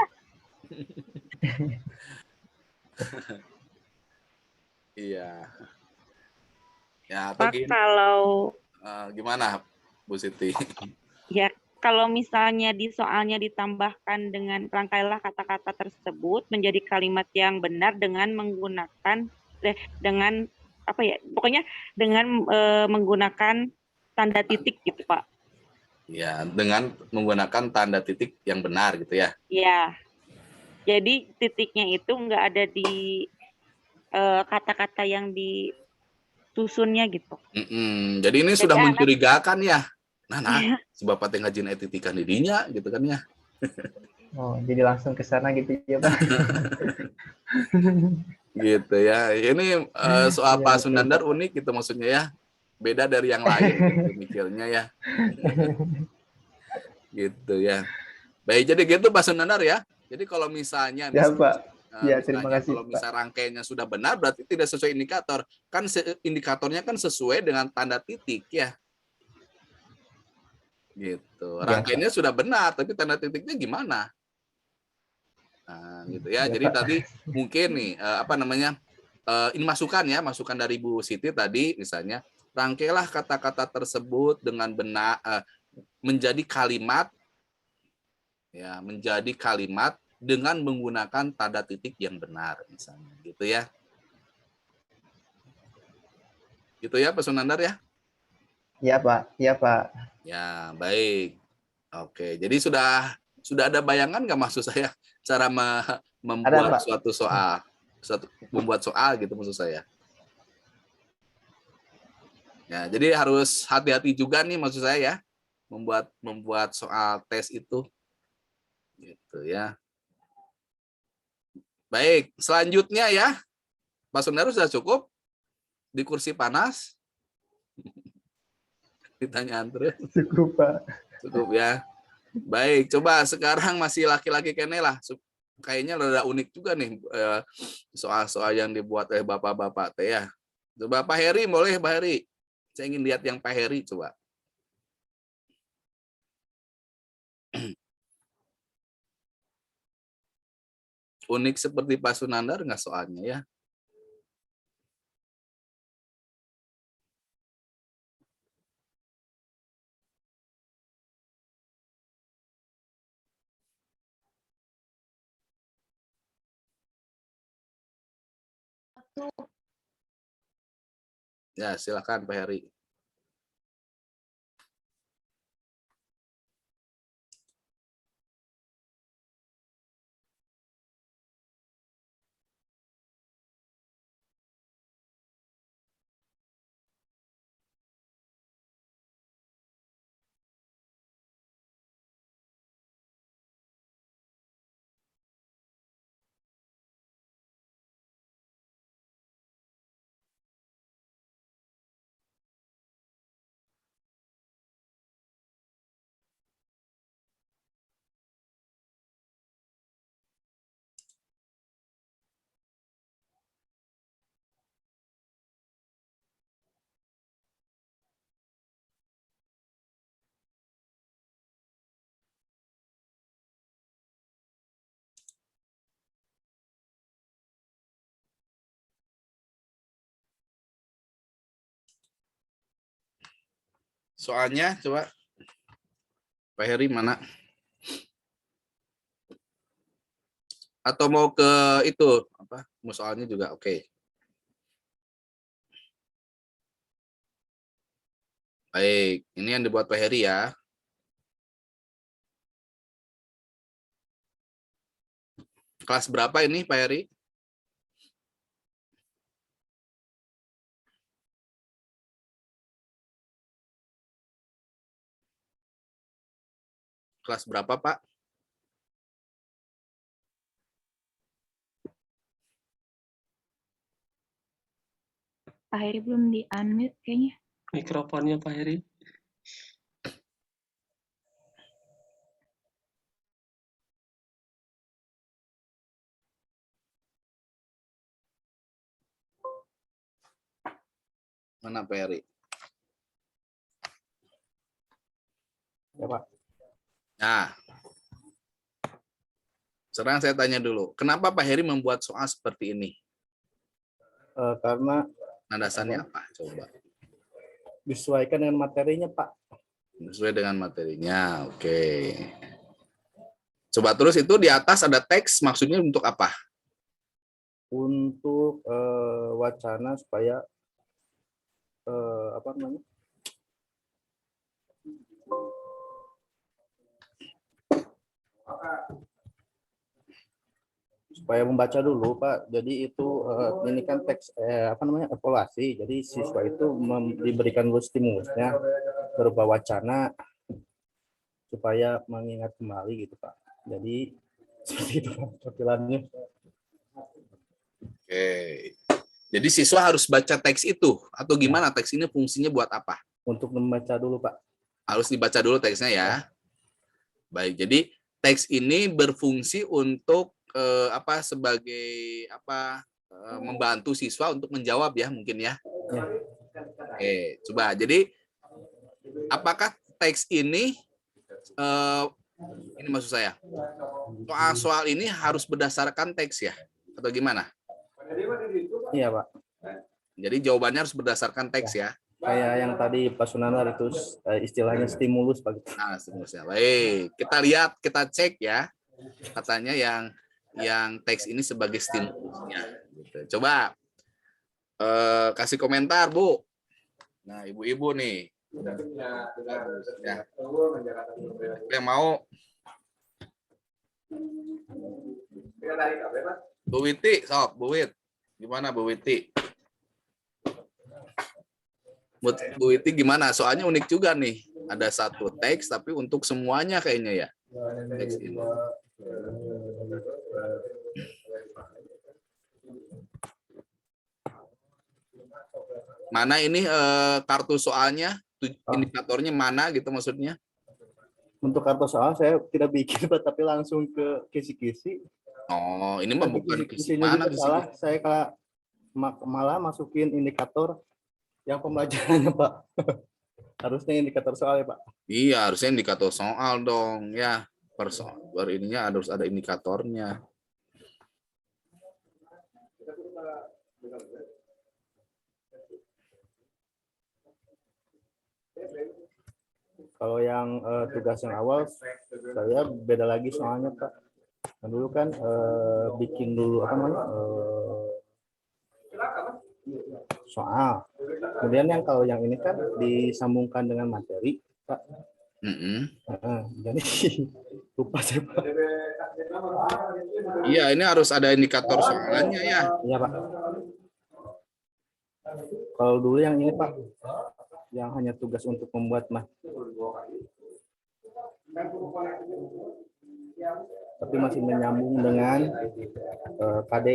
A: Iya. Ya, atau
H: Pak, kalau
A: gimana, Bu Siti?
H: ya kalau misalnya di soalnya ditambahkan dengan rangkailah kata-kata tersebut menjadi kalimat yang benar dengan menggunakan dengan apa ya? Pokoknya dengan menggunakan tanda titik gitu, Pak.
A: Ya, dengan menggunakan tanda titik yang benar gitu ya.
H: Ya. Jadi titiknya itu nggak ada di kata-kata yang disusunnya gitu.
A: Jadi ini
H: Jadi
A: sudah
H: anak
A: mencurigakan ya. Nah, si Bapak teh ngajin etitikan dirinya gitu kan ya.
E: Oh, jadi langsung ke sana gitu ya, Pak.
A: Gitu ya. Ini soal
E: Iya,
A: Pak
E: betul,
A: Sunandar
E: Pak.
A: unik gitu maksudnya ya. Beda dari yang lain gitu mikirnya ya. Gitu ya. Baik, jadi gitu Pak Sunandar ya. Jadi kalau misalnya
E: Ya, Pak. Ya, terima
A: misalnya
E: kasih,
A: kalau
E: Pak.
A: misal rangkaiannya sudah benar berarti tidak sesuai indikator. Kan indikatornya kan sesuai dengan tanda titik ya. Gitu.
E: Ya,
A: Rangkaiannya sudah benar tapi tanda titiknya gimana? Nah, gitu ya.
E: Ya,
A: Jadi
E: Pak.
A: tadi mungkin nih ini masukan ya, masukan dari Bu Siti tadi misalnya rangkailah kata-kata tersebut dengan benar menjadi kalimat ya, menjadi kalimat dengan menggunakan tanda titik yang benar misalnya gitu ya. Gitu ya Pak Sunandar ya?
E: Ya, Pak. Ya, Pak.
A: Ya, baik. Oke, jadi sudah ada bayangan nggak maksud saya cara membuat
E: Pak.
A: suatu soal, membuat soal gitu maksud saya. Ya, jadi harus hati-hati juga nih maksud saya ya, membuat soal tes itu, gitu ya. Baik, selanjutnya ya, Pak Sundaru sudah cukup di kursi panas, ditanya terus.
E: Cukup, Pak.
A: Cukup ya. Baik, coba sekarang masih laki-laki kene lah. Kayaknya rada unik juga nih soal-soal yang dibuat oleh bapak-bapak teh ya. Coba Pak Heri, boleh Pak Heri? Saya ingin lihat yang Pak Heri coba. Unik seperti Pak Sunandar nggak soalnya ya? Ya, silakan Pak Heri. Soalnya coba Pak Heri mana? Atau mau ke itu apa? Mau soalnya juga oke. Baik, ini yang dibuat Pak Heri ya. Kelas berapa ini Pak Heri? Kelas berapa Pak?
G: Pak Heri belum di-unmute kayaknya.
B: Mikrofonnya Pak Heri.
A: Mana Pak Heri?
E: Ya, Pak.
A: Nah, Sekarang saya tanya dulu, kenapa Pak Heri membuat soal seperti ini?
E: Karena
A: Landasannya apa? Coba.
E: disesuaikan dengan materinya, Pak.
A: Sesuai dengan materinya. Oke. Coba terus itu di atas ada teks, maksudnya untuk apa?
E: Untuk wacana supaya apa namanya? Supaya membaca dulu, Pak. Jadi itu ini kan teks apa namanya? Evaluasi. Jadi siswa itu diberikan dulu stimulusnya berupa wacana supaya mengingat kembali gitu, Pak. Jadi seperti itu tampilannya.
A: Oke. Jadi siswa harus baca teks itu atau gimana? Teks ini fungsinya buat apa?
E: Untuk membaca dulu, Pak.
A: Harus dibaca dulu teksnya ya. Baik. Jadi teks ini berfungsi untuk apa sebagai apa membantu siswa untuk menjawab ya mungkin ya.
E: Ya.
A: Oke, coba. Jadi apakah teks ini maksud saya soal ini harus berdasarkan teks ya atau gimana?
E: Iya, Pak.
A: Jadi jawabannya harus berdasarkan teks ya.
E: Kayak yang tadi Pak Sunanar itu istilahnya stimulus, Pak.
A: Nah, stimulusnya. Baik, kita lihat, kita cek ya. Katanya yang teks ini sebagai stimulusnya. Gitu. Coba kasih komentar, Bu. Nah, ibu-ibu nih. Ya. Yang mau Bu Witi, sok Bu Wit. Gimana Bu Witi? Bu Witi gimana? Soalnya unik juga nih. Ada satu teks tapi untuk semuanya kayaknya ya. Teks ini. Mana ini kartu soalnya? Indikatornya mana gitu maksudnya?
E: Untuk kartu soal saya tidak bikin, Pak, tapi langsung ke kisi-kisi.
A: Oh, ini mah bukan kisi
E: Kisi-kisinya
A: mana
E: juga
A: kisi.
E: salah. Saya malah masukin indikator yang pembelajarannya, Pak. Harusnya indikator soal ya, Pak.
A: Iya, harusnya indikator soal dong ya. Per ininya harus ada indikatornya.
E: Kalau yang tugas yang awal saya beda lagi soalnya, Pak. Nah, dulu kan bikin dulu apa namanya soal. Kemudian yang kalau yang ini kan disambungkan dengan materi, Pak. Jadi lupa saya, Pak.
A: Iya, ini harus ada indikator soalnya ya.
E: Iya, Pak. Kalau dulu yang ini, Pak, yang hanya tugas untuk membuat mah. Tapi masih menyambung dengan KD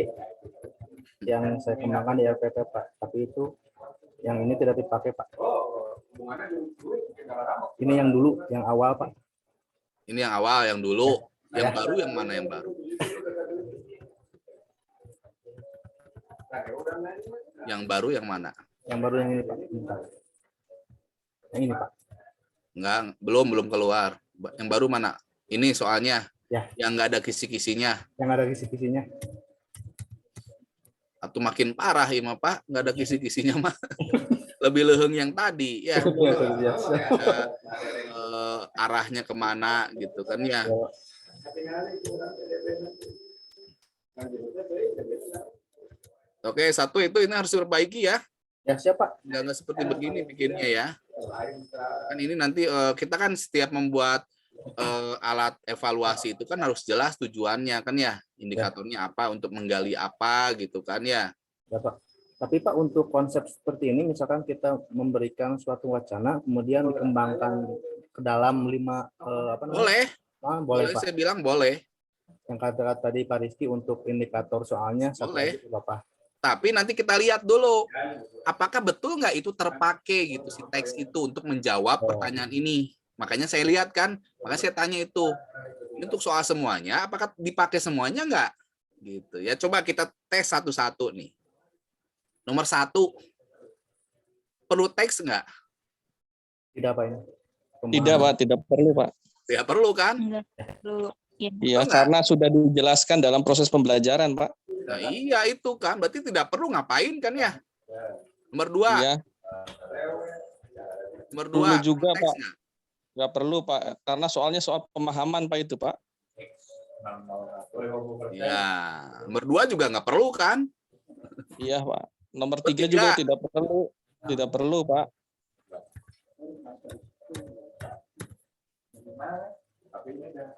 E: yang saya kembangkan di LPP, Pak. Tapi itu yang ini tidak dipakai, Pak. Ini yang dulu, yang awal, Pak.
A: Ini yang awal, yang dulu. Yang baru yang mana yang baru? Yang baru yang mana?
E: Yang baru yang ini, Pak. Yang ini, Pak.
A: Enggak, belum keluar. Yang baru mana? Ini soalnya.
E: Ya.
A: Yang enggak ada kisi-kisinya.
E: Yang ada kisi-kisinya.
A: Atau makin parah ya, Pak. Enggak ada kisi-kisinya mah. Lebih leheng yang tadi ya. Arahnya kemana gitu kan ya. Oke, satu itu ini harus diperbaiki ya.
E: Ya, siapa?
A: Jangan seperti begini bikinnya ya. Kan ini nanti kita kan setiap membuat alat evaluasi itu kan harus jelas tujuannya kan ya. Indikatornya apa, untuk menggali apa gitu kan ya.
E: Ya, Pak. Tapi Pak, untuk konsep seperti ini, misalkan kita memberikan suatu wacana, kemudian dikembangkan ke dalam 5 apa namanya?
A: Boleh.
E: Boleh, Pak.
A: Saya bilang boleh.
E: Yang kata tadi Pak Rizky untuk indikator soalnya
A: Boleh.
E: satu Bapak.
A: Tapi nanti kita lihat dulu apakah betul nggak itu terpakai gitu si teks itu untuk menjawab pertanyaan ini. Makanya saya lihat kan, makanya saya tanya itu. Ini untuk soal semuanya, apakah dipakai semuanya nggak? Gitu ya. Coba kita tes satu-satu nih. Nomor 1, perlu teks nggak?
E: Tidak, Pak, ini.
I: Tidak, Pak, tidak perlu, Pak.
A: Tidak perlu kan?
I: Iya, karena sudah dijelaskan dalam proses pembelajaran, Pak.
A: Nah, iya itu kan, berarti tidak perlu ngapain kan ya? Nomor 2.
I: Iya.
A: Nomor 2.
I: Perlu juga, Pak.
A: konteksnya.
I: Nggak perlu, Pak. Karena soalnya soal pemahaman, Pak, itu, Pak.
A: Ya, nomor 2 juga nggak perlu kan?
I: Iya, Pak. Nomor
A: Nomor
I: 3
A: 3.
I: juga tidak perlu. Tidak perlu, Pak.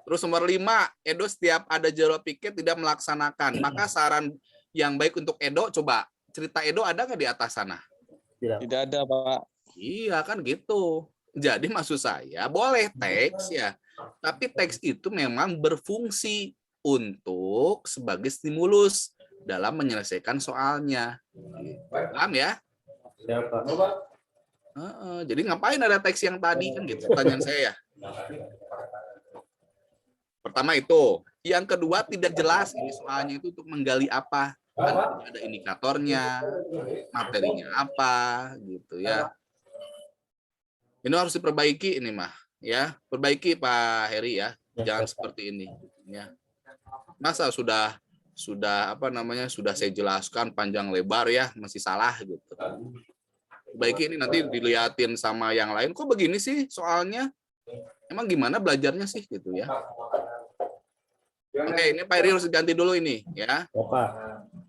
A: Terus nomor 5, Edo setiap ada jadwal piket tidak melaksanakan. Maka saran yang baik untuk Edo, coba cerita Edo ada nggak di atas sana?
I: Tidak ada, Pak.
A: Iya kan gitu. Jadi maksud saya boleh teks ya, tapi teks itu memang berfungsi untuk sebagai stimulus dalam menyelesaikan soalnya. Paham ya? Jadi ngapain ada teks yang tadi kan gitu pertanyaan saya ya. Pertama itu, yang kedua tidak jelas ini soalnya itu untuk menggali apa. Kan ada indikatornya, materinya apa gitu ya. Ini harus diperbaiki ini mah ya. Perbaiki Pak Heri ya. Jangan seperti ini ya. Masa sudah apa namanya sudah saya jelaskan panjang lebar ya masih salah gitu. Perbaiki ini nanti dilihatin sama yang lain kok begini sih soalnya. Emang gimana belajarnya sih gitu ya. Oke, ini Pak Heri harus ganti dulu ini ya.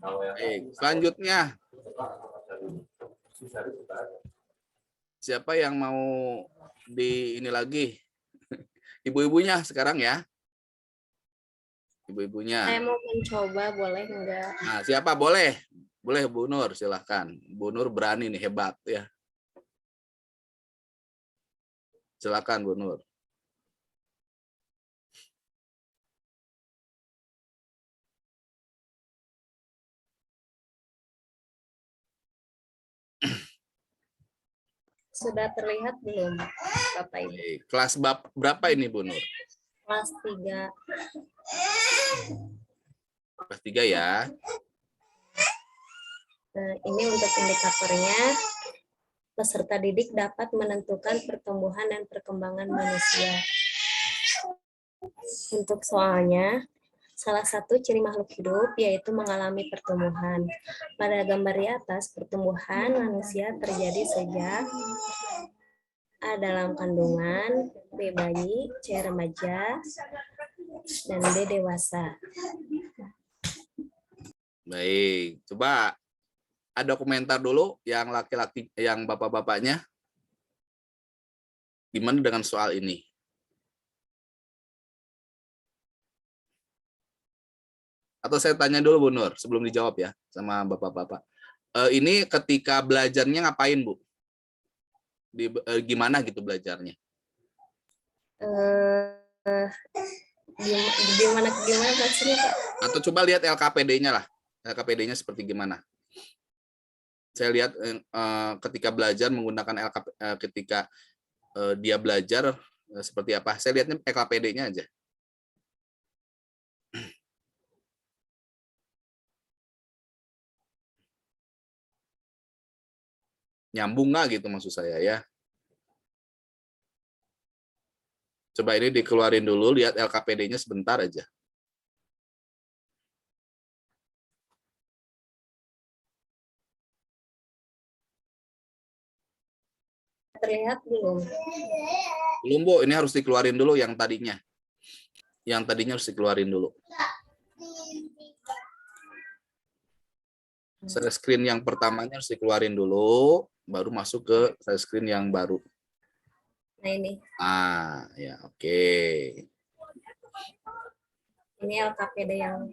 A: Baik, selanjutnya siapa yang mau di ini lagi? Ibu-ibunya sekarang ya. Ibu-ibunya.
F: Saya mau mencoba, boleh enggak?
A: Nah, siapa boleh? Boleh Bu Nur, silahkan. Bu Nur berani nih, hebat ya. Silakan Bu Nur.
F: Sudah terlihat belum, Bapak Ibu?
A: Baik. Kelas berapa ini Bu Nur?
F: Kelas 3.
A: Kelas 3 ya.
F: Nah, ini untuk indikatornya, peserta didik dapat menentukan pertumbuhan dan perkembangan manusia. Untuk soalnya, salah satu ciri makhluk hidup yaitu mengalami pertumbuhan. Pada gambar di atas, pertumbuhan manusia terjadi sejak A dalam kandungan, B bayi, C remaja, dan D dewasa.
A: Baik, coba ada komentar dulu yang laki-laki, yang bapak-bapaknya. Gimana dengan soal ini? Atau saya tanya dulu Bu Nur sebelum dijawab ya sama bapak-bapak. Ini ketika belajarnya ngapain Bu? Gimana gitu belajarnya?
F: Gimana maksudnya Pak?
A: Atau coba lihat LKPD-nya lah. LKPD-nya seperti gimana? Saya lihat ketika belajar menggunakan ketika dia belajar seperti apa. Saya lihatnya LKPD-nya aja. Nyambung nggak gitu maksud saya ya. Coba ini dikeluarin dulu, lihat LKPD-nya sebentar aja.
F: Terlihat belum?
A: Belum Bu, ini harus dikeluarin dulu yang tadinya. Yang tadinya harus dikeluarin dulu. Share screen yang pertamanya harus dikeluarin dulu, baru masuk ke share screen yang baru.
F: Nah ini.
A: Ya oke.
F: Ini LKPD yang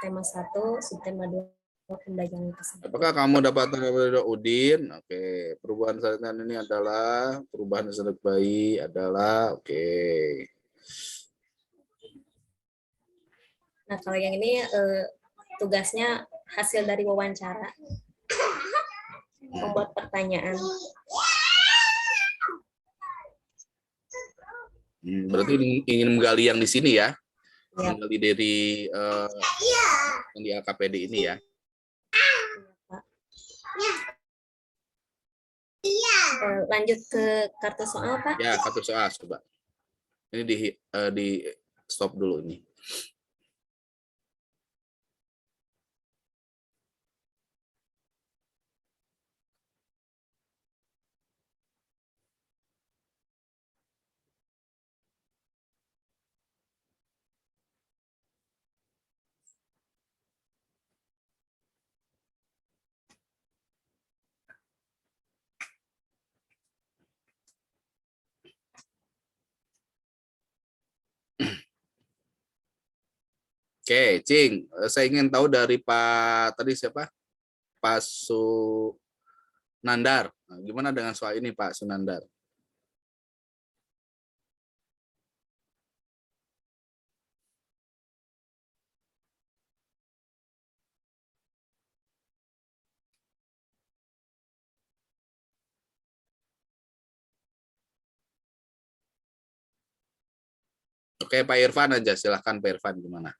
F: tema 1, subtema 2 pembelajaran tersebut.
A: Apakah kamu dapat dari Udin? Oke. Perubahan saat ini adalah perubahan saat bayi adalah oke.
F: Nah kalau yang ini tugasnya hasil dari wawancara, membuat pertanyaan.
A: Berarti ingin menggali yang di sini ya,
F: Ya.
A: menggali dari yang di LKPD ini ya.
F: Lanjut ke kartu soal Pak.
A: Ya, kartu soal coba. Ini stop dulu ini. Oke, Cing, saya ingin tahu dari Pak tadi siapa? Pak Sunandar. Nah, gimana dengan soal ini, Pak Sunandar? Oke, Pak Irfan aja. Silahkan Pak Irfan, gimana?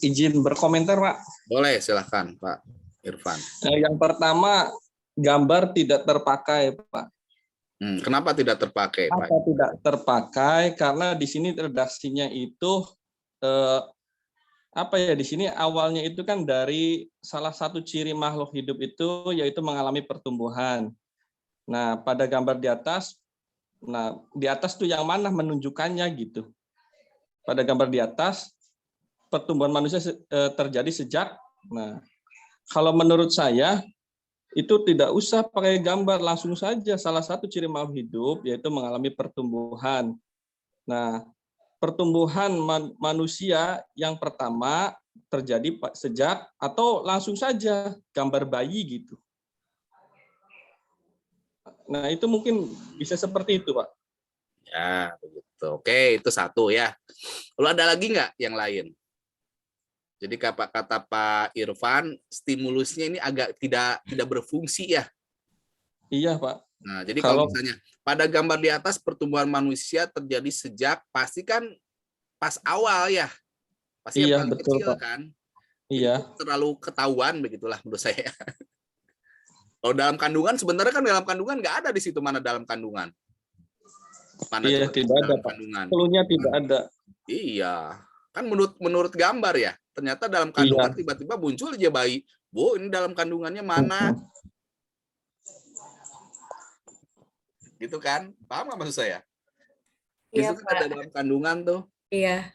I: Izin berkomentar, Pak.
A: Boleh, silahkan Pak Irfan.
I: Yang pertama, gambar tidak terpakai, Pak.
A: Kenapa tidak terpakai, Pak?
I: Kenapa tidak terpakai? Karena di sini redaksinya itu apa ya? Di sini awalnya itu kan dari salah satu ciri makhluk hidup itu yaitu mengalami pertumbuhan. Nah, pada gambar di atas, nah di atas tuh yang mana menunjukkannya gitu. Pada gambar di atas, pertumbuhan manusia terjadi sejak. Nah, kalau menurut saya itu tidak usah pakai gambar, langsung saja salah satu ciri makhluk hidup yaitu mengalami pertumbuhan. Nah, pertumbuhan manusia yang pertama terjadi sejak atau langsung saja gambar bayi gitu. Nah, itu mungkin bisa seperti itu, Pak.
A: Ya, begitu. Oke, itu satu ya. Lalu ada lagi nggak yang lain? Jadi kata Pak Irfan, stimulusnya ini agak tidak berfungsi ya.
I: Iya, Pak.
A: Nah, jadi kalau misalnya pada gambar di atas pertumbuhan manusia terjadi sejak, pasti kan pas awal ya. Pasti
I: iya,
A: yang paling
I: betul,
A: kecil
I: Pak.
A: kan.
I: Iya.
A: Itu terlalu ketahuan begitulah menurut saya. Kalau dalam kandungan, sebenarnya kan dalam kandungan nggak ada di situ mana dalam kandungan. Mana
I: iya, tidak ada, Pak. Cluenya tidak ada.
A: Iya. Kan menurut gambar ya. Ternyata dalam kandungan tiba-tiba muncul aja bayi. Bu, ini dalam kandungannya mana? Gitu kan? Paham nggak maksud saya?
F: Iya,
A: Itu kan ada dalam kandungan tuh.
F: Iya.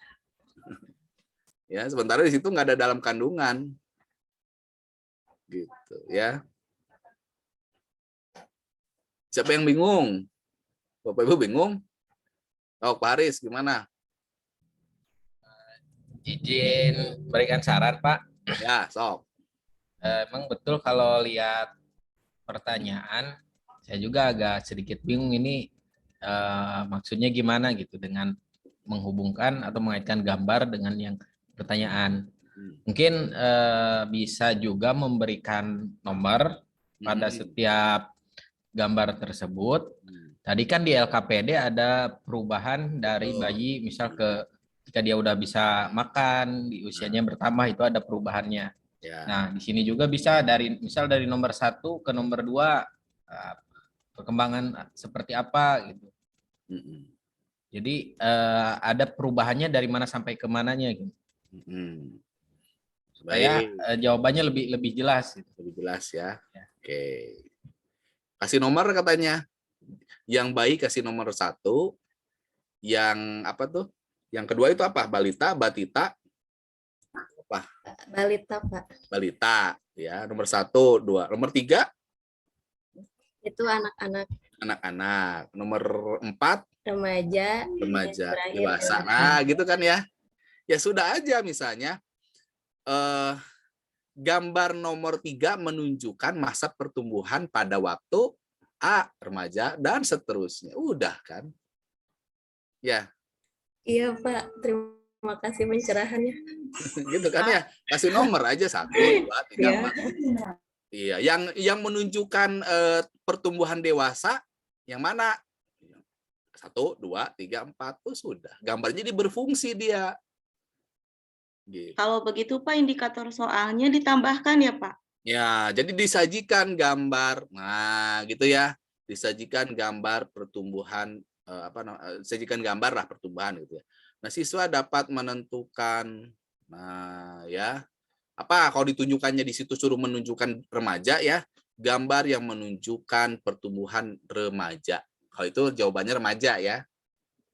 A: Ya, sementara di situ nggak ada dalam kandungan. Gitu ya. Siapa yang bingung? Bapak Ibu bingung? Oh, Pak Haris gimana?
J: Izin berikan saran, Pak.
A: Ya, sok.
J: Emang betul kalau lihat pertanyaan, saya juga agak sedikit bingung ini maksudnya gimana gitu dengan menghubungkan atau mengaitkan gambar dengan yang pertanyaan. Mungkin bisa juga memberikan nomor pada setiap gambar tersebut. Tadi kan di LKPD ada perubahan dari bayi misal ketika dia udah bisa makan, di usianya bertambah itu ada perubahannya.
A: Ya.
J: Nah, di sini juga bisa misal dari nomor 1 ke nomor 2 perkembangan seperti apa gitu. Jadi ada perubahannya dari mana sampai ke mananya gitu. Supaya jawabannya lebih jelas gitu.
A: Lebih jelas ya. Oke. Kasih nomor katanya. Yang bayi kasih nomor 1. Yang apa tuh? Yang kedua itu apa? Balita, batita, apa?
F: Balita, Pak.
A: Balita, ya. Nomor 1, 2. Nomor 3?
F: Itu anak-anak.
A: Anak-anak. Nomor 4?
F: Remaja.
A: Dewasa. Nah, gitu kan ya. Ya sudah aja misalnya. Gambar nomor 3 menunjukkan masa pertumbuhan pada waktu A, remaja, dan seterusnya. Udah kan? Ya.
F: Iya, Pak. Terima kasih pencerahannya.
A: Gitu kan ya. Kasih nomor aja 1, 2, 3, 4. Iya, yang menunjukkan pertumbuhan dewasa yang mana? 1, 2, 3, 4 tuh sudah. Gambarnya berfungsi dia. Gitu.
H: Kalau begitu Pak, indikator soalnya ditambahkan ya Pak?
A: Ya, jadi disajikan gambar. Nah, gitu ya. Disajikan gambar pertumbuhan sajikan gambar lah pertumbuhan gitu ya. Nah, siswa dapat menentukan, nah ya, apa kalau ditunjukkannya di situ suruh menunjukkan remaja ya, gambar yang menunjukkan pertumbuhan remaja. Kalau itu jawabannya remaja ya.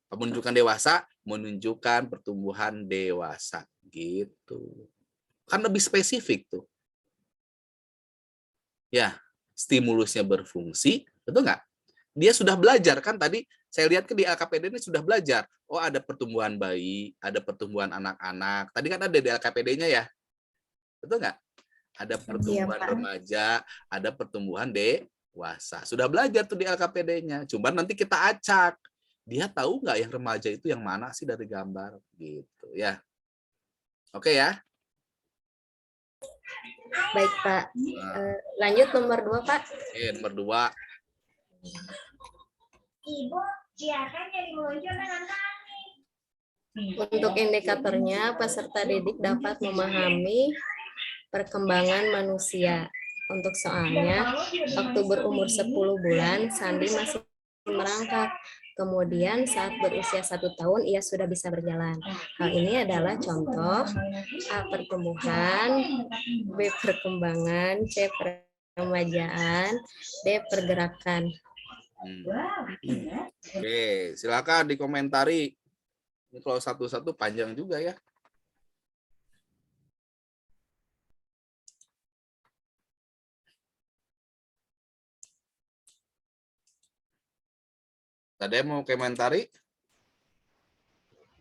A: Menunjukkan dewasa, menunjukkan pertumbuhan dewasa gitu. Kan lebih spesifik tuh. Ya, stimulusnya berfungsi, betul nggak? Dia sudah belajar kan tadi saya lihat ke di LKPD ini sudah belajar. Oh, ada pertumbuhan bayi, ada pertumbuhan anak-anak. Tadi kan ada di LKPD-nya ya. Betul nggak? Ada pertumbuhan remaja, ada pertumbuhan dewasa. Sudah belajar tuh di LKPD-nya. Cuma nanti kita acak. Dia tahu nggak yang remaja itu yang mana sih dari gambar gitu ya. Oke ya.
F: Baik, Pak. Lanjut nomor 2, Pak.
A: Oke, nomor 2.
C: Ibu, silakan jadi meluncur dengan kami.
F: Untuk indikatornya, peserta didik dapat memahami perkembangan manusia. Untuk soalnya, waktu berumur 10 bulan, Sandi masih merangkak. Kemudian saat berusia 1 tahun, ia sudah bisa berjalan. Hal ini adalah contoh A. Pertumbuhan, B. Perkembangan, C. Peremajaan, D. Pergerakan.
A: Oke, silakan dikomentari. Ini kalau satu-satu panjang juga ya. Ada yang mau komentari?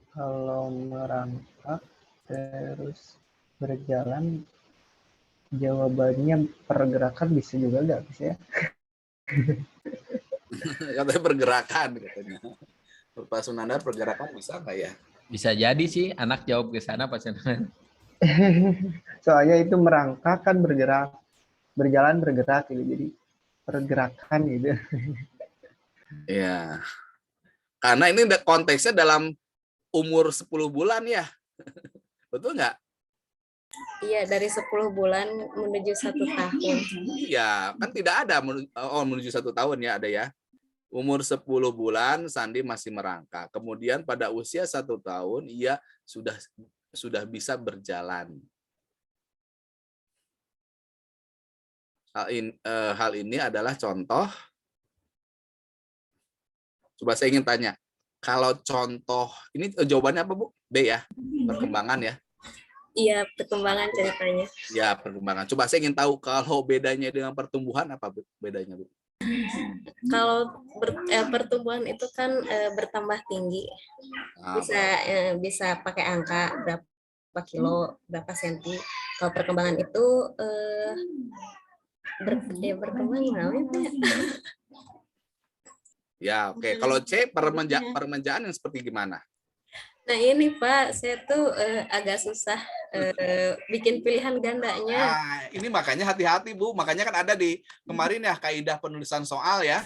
E: Kalau merangkak terus berjalan, jawabannya pergerakan bisa juga nggak bisa ya?
A: Katanya pergerakan katanya. Pak Sunandar pergerakan bisa nggak ya?
J: Bisa jadi sih anak jawab ke sana Pak Sunandar.
E: Soalnya itu merangkak kan bergerak, berjalan bergerak gitu, jadi pergerakan gitu.
A: Iya. Karena ini konteksnya dalam umur 10 bulan ya. Betul nggak?
F: Iya, dari 10 bulan menuju 1 tahun.
A: Iya, kan tidak ada menuju 1 tahun ya, ada ya. Umur 10 bulan Sandi masih merangkak. Kemudian pada usia 1 tahun ia sudah bisa berjalan. Hal ini adalah contoh. Coba saya ingin tanya, kalau contoh ini jawabannya apa Bu? B ya, perkembangan ya.
F: Iya, perkembangan ceritanya.
A: Ya, perkembangan. Coba saya ingin tahu kalau bedanya dengan pertumbuhan apa bedanya Bu?
F: Kalau pertumbuhan itu kan bertambah tinggi. Bisa pakai angka berapa kilo, berapa senti. Kalau perkembangan itu berkembang namanya.
A: Ya, oke. Kalau C peremajaan yang seperti gimana?
F: Nah ini Pak, saya tuh agak susah bikin pilihan gandanya.
A: Nah, ini makanya hati-hati Bu. Makanya kan ada di kemarin ya kaidah penulisan soal ya.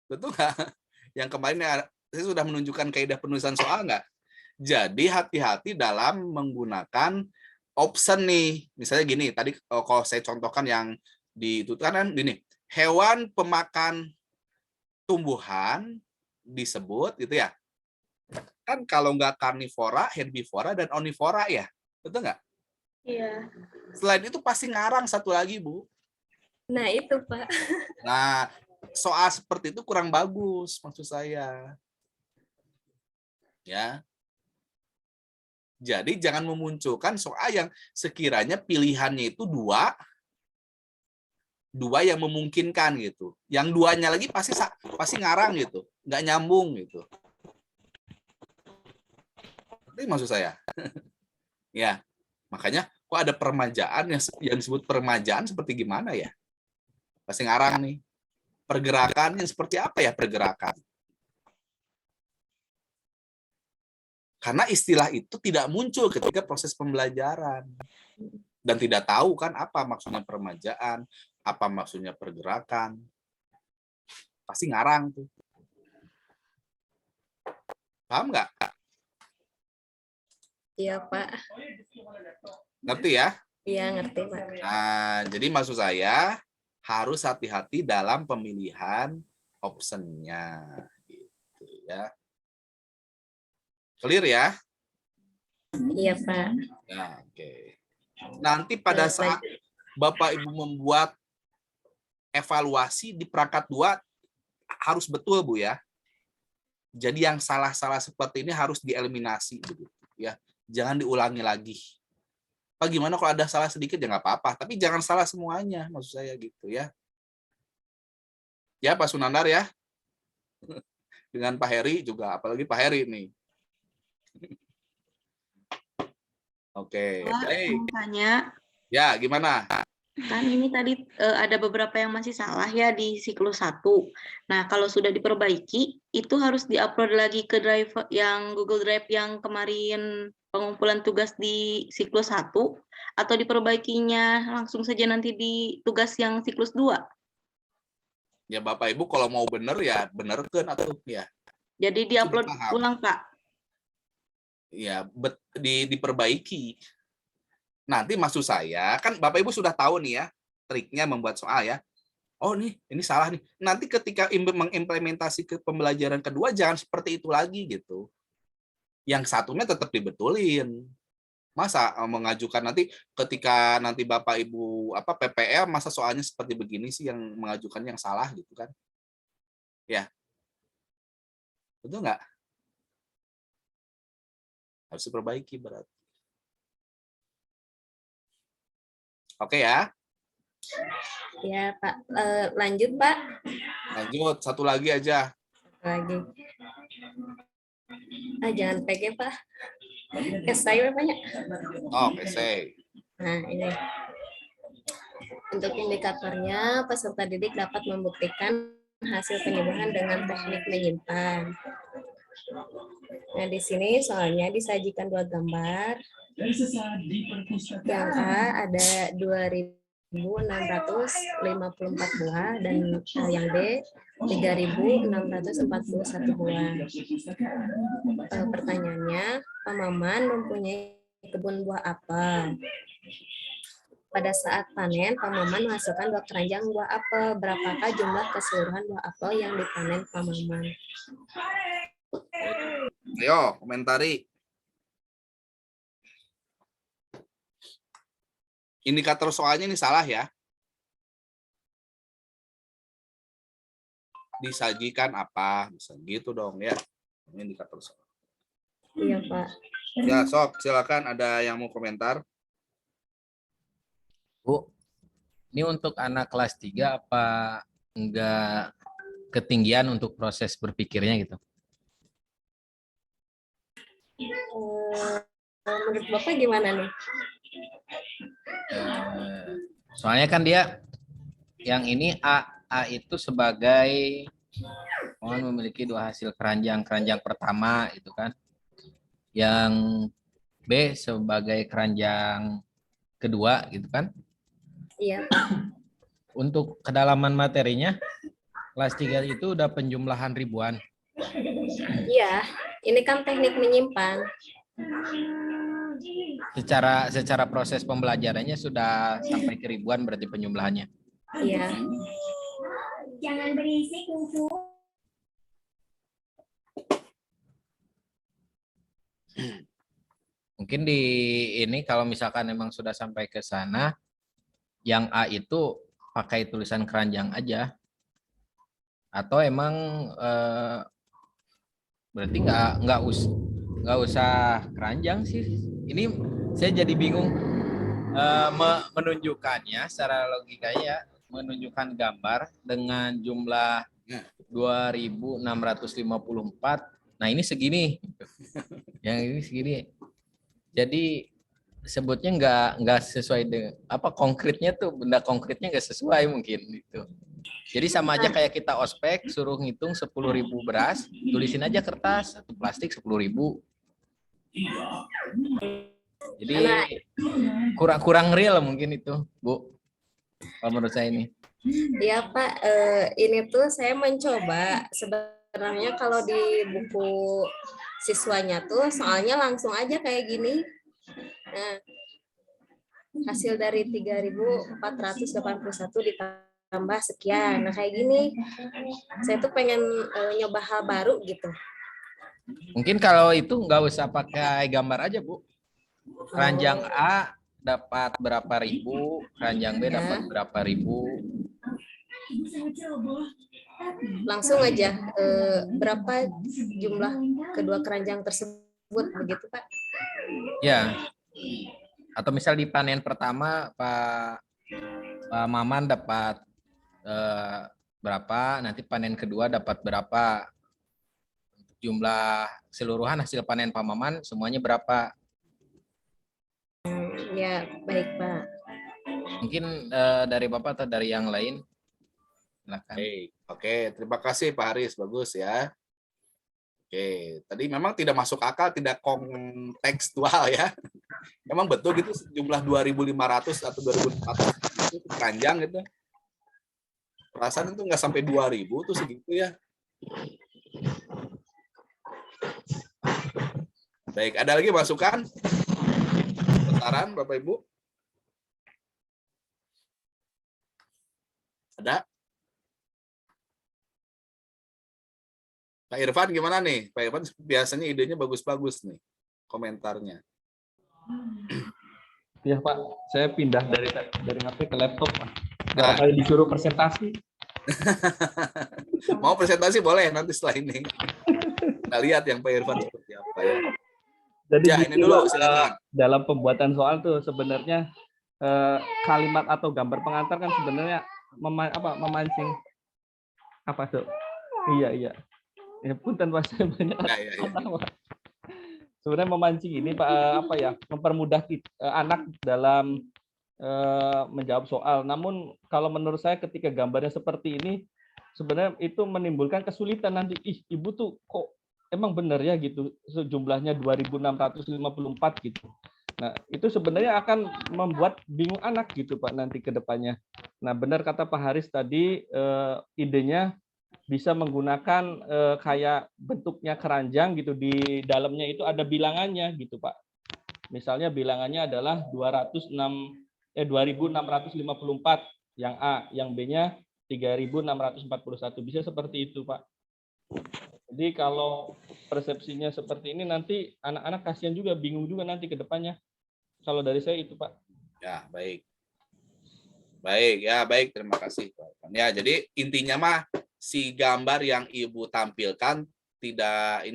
A: Betul nggak? Yang kemarin ya, saya sudah menunjukkan kaidah penulisan soal nggak? Jadi hati-hati dalam menggunakan option nih. Misalnya gini, tadi kalau saya contohkan yang di itu kan gini, hewan pemakan tumbuhan disebut gitu ya. Kan kalau nggak karnivora, herbivora, dan omnivora ya. Betul nggak?
F: Iya.
A: Selain itu pasti ngarang satu lagi, Bu.
F: Nah, itu, Pak.
A: Nah, soal seperti itu kurang bagus maksud saya. Ya. Jadi jangan memunculkan soal yang sekiranya pilihannya itu dua yang memungkinkan gitu. Yang duanya lagi pasti ngarang gitu, nggak nyambung gitu. Itu maksud saya. Ya, makanya kok ada peremajaan yang disebut peremajaan seperti gimana ya? Pasti ngarang nih. Pergerakan yang seperti apa ya pergerakan? Karena istilah itu tidak muncul ketika proses pembelajaran. Dan tidak tahu kan apa maksudnya peremajaan, apa maksudnya pergerakan. Pasti ngarang tuh. Paham nggak?
F: Iya, Pak.
A: Ngerti ya?
F: Iya, ngerti, Pak.
A: Nah, jadi maksud saya harus hati-hati dalam pemilihan optionnya. Gitu ya. Clear ya?
F: Iya, Pak.
A: Ya, oke. Nanti pada saat Bapak Ibu membuat evaluasi di perangkat 2 harus betul, Bu ya. Jadi yang salah-salah seperti ini harus dieliminasi begitu ya. Jangan diulangi lagi. Pak, gimana kalau ada salah sedikit ya nggak apa-apa, tapi jangan salah semuanya, maksud saya gitu ya. Ya Pak Sunandar ya. Dengan Pak Heri juga, apalagi Pak Heri nih. Oke, baik.
K: Tanya,
A: Ya, gimana?
K: kan ini tadi ada beberapa yang masih salah ya di siklus 1. Nah, kalau sudah diperbaiki, itu harus diupload lagi ke drive yang Google Drive yang kemarin pengumpulan tugas di siklus 1, atau diperbaikinya langsung saja nanti di tugas yang siklus 2.
A: Ya Bapak Ibu kalau mau bener ya benerkan atau ya.
K: Jadi diupload ulang, Pak.
A: Ya, diperbaiki. Nanti maksud saya, kan Bapak Ibu sudah tahu nih ya, triknya membuat soal ya. Oh nih, ini salah nih. Nanti ketika mengimplementasi ke pembelajaran kedua, jangan seperti itu lagi gitu. Yang satunya tetap dibetulin. Masa mengajukan nanti ketika nanti Bapak Ibu PPL, masa soalnya seperti begini sih yang mengajukan yang salah gitu kan. Ya. Betul nggak? Harus diperbaiki berarti. Oke ya.
F: Ya, Pak. Lanjut, Pak.
A: Lanjut, satu lagi aja.
F: Lagi. Jangan PG, Pak. Esai banyak.
A: Oh, esai.
F: Nah, ini. Untuk indikatornya, peserta didik dapat membuktikan hasil penyembuhan dengan teknik menyimpan. Nah, di sini soalnya disajikan 2 gambar. Yang A ada 2.654 buah dan yang B 3.641 buah. Pertanyaannya, Pak Maman mempunyai kebun buah apel. Pada saat panen, Pak Maman menghasilkan 2 keranjang buah apel. Berapakah jumlah keseluruhan buah apel yang dipanen Pak Maman?
A: Ayo, komentari. Indikator soalnya ini salah ya. Disajikan apa? Bisa gitu dong ya. Ini indikator soal.
F: Iya, Pak.
A: Ya, sok silakan ada yang mau komentar.
J: Bu, ini untuk anak kelas 3 apa enggak ketinggian untuk proses berpikirnya gitu?
F: Menurut Bapak gimana nih?
J: Soalnya kan dia yang ini A itu sebagai memiliki 2 hasil keranjang pertama itu kan. Yang B sebagai keranjang kedua gitu kan.
F: Iya.
J: Untuk kedalaman materinya kelas 3 itu udah penjumlahan ribuan.
F: Iya, ini kan teknik menyimpan.
J: Secara proses pembelajarannya sudah sampai ke ribuan berarti penjumlahannya.
F: Iya.
L: Jangan berisik, Kungfu.
J: Mungkin di ini kalau misalkan memang sudah sampai ke sana, yang A itu pakai tulisan keranjang aja. Atau emang berarti nggak usah keranjang sih. Ini saya jadi bingung menunjukkannya secara logikanya, menunjukkan gambar dengan jumlah 2.654. Nah ini segini, yang ini segini. Jadi sebutnya nggak sesuai dengan konkretnya tuh, benda konkretnya nggak sesuai mungkin gitu. Jadi sama aja kayak kita ospek suruh ngitung 10.000 beras, tulisin aja kertas, satu plastik 10.000. Jadi kurang real mungkin itu, Bu. Kalau menurut saya ini.
F: Iya, Pak. Ini tuh saya mencoba. Sebenarnya kalau di buku siswanya tuh soalnya langsung aja kayak gini. Nah, hasil dari 3.481 ditambah sekian. Nah, kayak gini. Saya tuh pengen nyoba hal baru gitu.
J: Mungkin kalau itu nggak usah pakai gambar aja, Bu. Keranjang A dapat berapa ribu, keranjang B dapat berapa ribu.
F: Langsung aja berapa jumlah kedua keranjang tersebut, begitu Pak?
J: Ya. Atau misal di panen pertama Pak Maman dapat berapa, nanti panen kedua dapat berapa. Jumlah keseluruhan hasil panen Pak Maman semuanya berapa.
F: Ya, baik Pak.
J: Mungkin dari Bapak atau dari yang lain? Silakan.
A: Oke, terima kasih Pak Haris, bagus ya. Oke, tadi memang tidak masuk akal, tidak kontekstual ya. Memang betul gitu jumlah 2.500 atau 2.400 itu keranjang gitu. Perasaan itu nggak sampai 2.000 tuh segitu ya. Baik, ada lagi masukan? Saran Bapak Ibu? Ada? Pak Irfan gimana nih? Pak Irfan biasanya idenya bagus-bagus nih komentarnya.
I: Ya Pak, saya pindah dari HP ke laptop Pak. Barangkali disuruh presentasi.
A: Mau presentasi boleh nanti setelah ini. Kita lihat yang Pak Irfan seperti apa ya.
I: Jadi
A: ya, ini dulu silakan.
I: Dalam pembuatan soal tuh sebenarnya kalimat atau gambar pengantar kan sebenarnya memancing apa tuh? Iya. Ya punten Pak, saya banyak Pak. Sebenarnya memancing ini Pak mempermudah anak dalam menjawab soal. Namun kalau menurut saya ketika gambarnya seperti ini sebenarnya itu menimbulkan kesulitan nanti. Ibu tuh kok emang benar ya gitu jumlahnya 2.654 gitu. Nah, itu sebenarnya akan membuat bingung anak gitu Pak nanti ke depannya. Nah, benar kata Pak Haris tadi idenya bisa menggunakan kayak bentuknya keranjang gitu, di dalamnya itu ada bilangannya gitu Pak. Misalnya bilangannya adalah 2.654 yang A, yang B-nya 3.641. Bisa seperti itu Pak. Jadi kalau persepsinya seperti ini nanti anak-anak kasihan juga, bingung juga nanti ke depannya. Kalau dari saya itu Pak.
A: Ya, baik. Baik, ya baik, terima kasih Pak. Ya, jadi intinya mah si gambar yang Ibu tampilkan tidak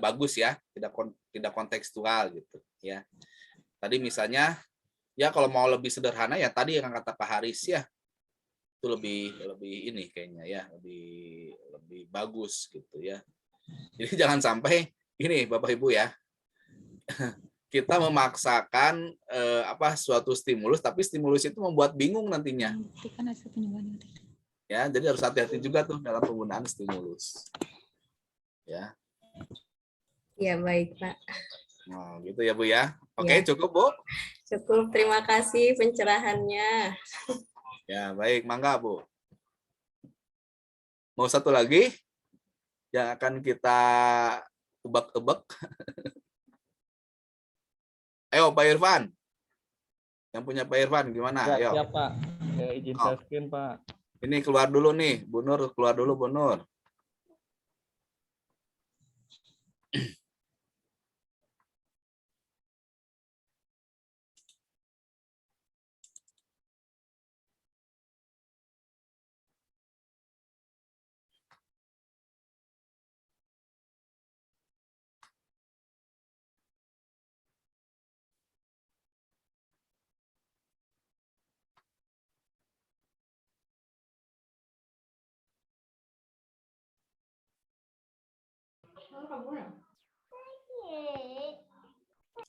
A: bagus ya, tidak kontekstual gitu ya. Tadi misalnya ya kalau mau lebih sederhana ya tadi yang kata Pak Haris ya. Itu lebih ini kayaknya ya, lebih bagus gitu ya. Jadi jangan sampai ini Bapak Ibu ya. Kita memaksakan suatu stimulus, tapi stimulus itu membuat bingung nantinya. Ya, jadi harus hati-hati juga tuh dalam penggunaan stimulus. Ya.
F: Ya, baik, Pak.
A: Nah, gitu ya, Bu ya. Oke, cukup, Bu?
F: Cukup, terima kasih pencerahannya.
A: Ya, baik, mangga, Bu. Mau satu lagi yang akan kita tebak-tebak. Ayo, Pak Irfan. Yang punya Pak Irfan gimana?
I: Ya,
A: ayo.
I: siap, Pak. Ya, izin saya screen, Pak.
A: Ini keluar dulu nih, Bu Nur, keluar dulu, Bu Nur.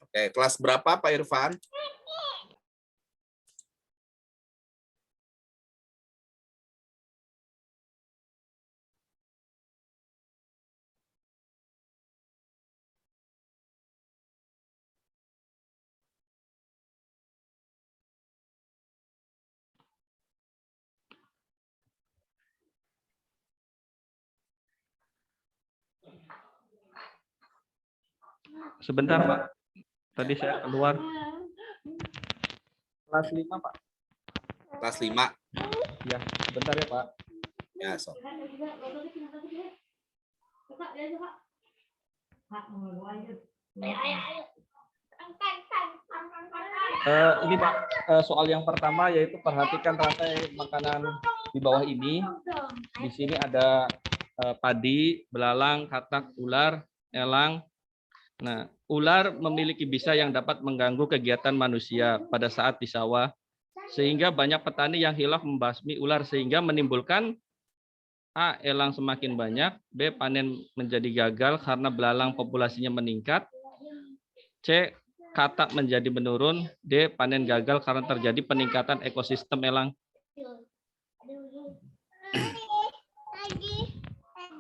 A: Oke, kelas berapa Pak Irfan?
I: Sebentar, Pak. Tadi saya keluar. Kelas 5, Pak.
A: Kelas 5.
I: Ya, sebentar ya, Pak.
A: Ya, so.
I: Ini Pak, soal yang pertama yaitu perhatikan rantai makanan di bawah ini. Di sini ada padi, belalang, katak, ular, elang. Nah, ular memiliki bisa yang dapat mengganggu kegiatan manusia pada saat di sawah, sehingga banyak petani yang hilaf membasmi ular sehingga menimbulkan A. Elang semakin banyak, B. Panen menjadi gagal karena belalang populasinya meningkat, C. Katak menjadi menurun, D. Panen gagal karena terjadi peningkatan ekosistem elang.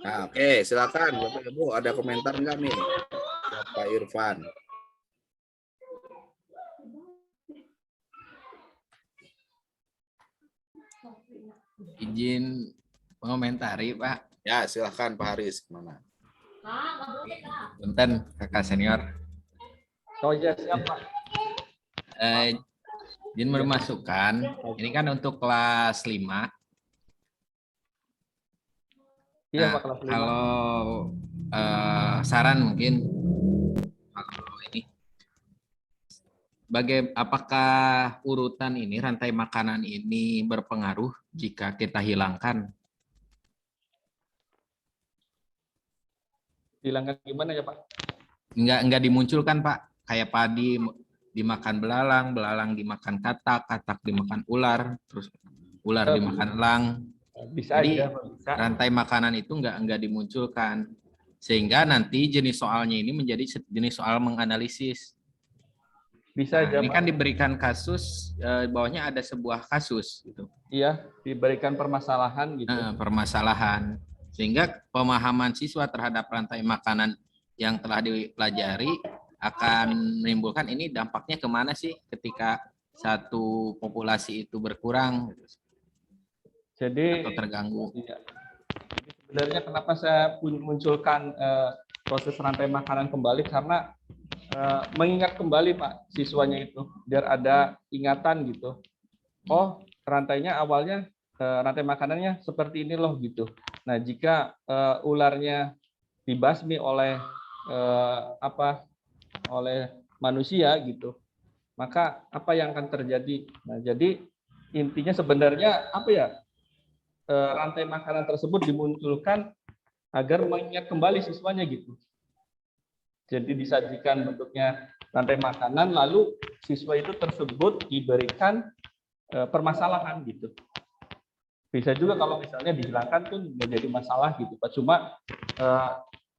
A: Nah, oke, silakan Bapak Ibu, ada komentar nggak nih, Bapak Irfan?
J: Izin mengomentari, Pak.
A: Ya, silakan Pak Haris, kemana?
J: Punten, Kakak senior.
I: Oh iya, siap Pak.
J: Izin bermasukan. Ini kan untuk kelas 5.
I: Iya,
J: Nah,
I: Pak, kelas 5.
J: kalau saran mungkin kalau ini apakah urutan ini, rantai makanan ini berpengaruh jika kita hilangkan?
I: Hilangkan gimana ya Pak?
J: Enggak dimunculkan Pak. Kayak padi dimakan belalang, belalang dimakan katak, katak dimakan ular, terus ular dimakan elang.
I: Bisa.
J: Jadi
I: aja, bisa.
J: rantai makanan itu enggak dimunculkan. Sehingga nanti jenis soalnya ini menjadi jenis soal menganalisis.
I: Bisa aja,
J: ini
I: Pak.
J: kan diberikan kasus, bawahnya ada sebuah kasus gitu.
I: Iya, diberikan permasalahan gitu.
J: Permasalahan. Sehingga pemahaman siswa terhadap rantai makanan yang telah dipelajari akan menimbulkan ini dampaknya kemana sih ketika satu populasi itu berkurang
I: Jadi
J: atau terganggu.
I: Iya. Jadi sebenarnya kenapa saya munculkan proses rantai makanan kembali, karena mengingat kembali Pak siswanya itu, biar ada ingatan gitu. Oh, rantainya awalnya rantai makanannya seperti ini loh gitu. Nah, jika ularnya dibasmi oleh oleh manusia gitu, maka apa yang akan terjadi? Nah, jadi intinya sebenarnya rantai makanan tersebut dimunculkan agar mengingat kembali siswanya gitu. Jadi disajikan bentuknya rantai makanan, lalu siswa itu tersebut diberikan permasalahan gitu. Bisa juga kalau misalnya dihilangkan pun menjadi masalah gitu Pak. Cuma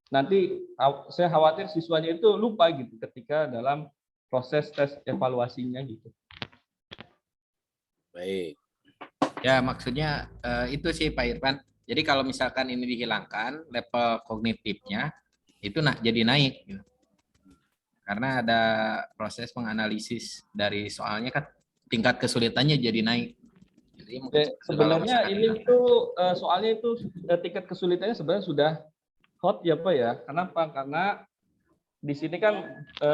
I: nanti saya khawatir siswanya itu lupa gitu ketika dalam proses tes evaluasinya gitu.
A: Baik.
J: Ya, maksudnya itu sih Pak Irfan. Jadi kalau misalkan ini dihilangkan, level kognitifnya itu jadi naik. Gitu. Karena ada proses menganalisis dari soalnya kan tingkat kesulitannya jadi naik. Jadi
I: sebenarnya ini tuh soalnya itu tingkat kesulitannya sebenarnya sudah hot ya Pak ya. Kenapa? Karena di sini kan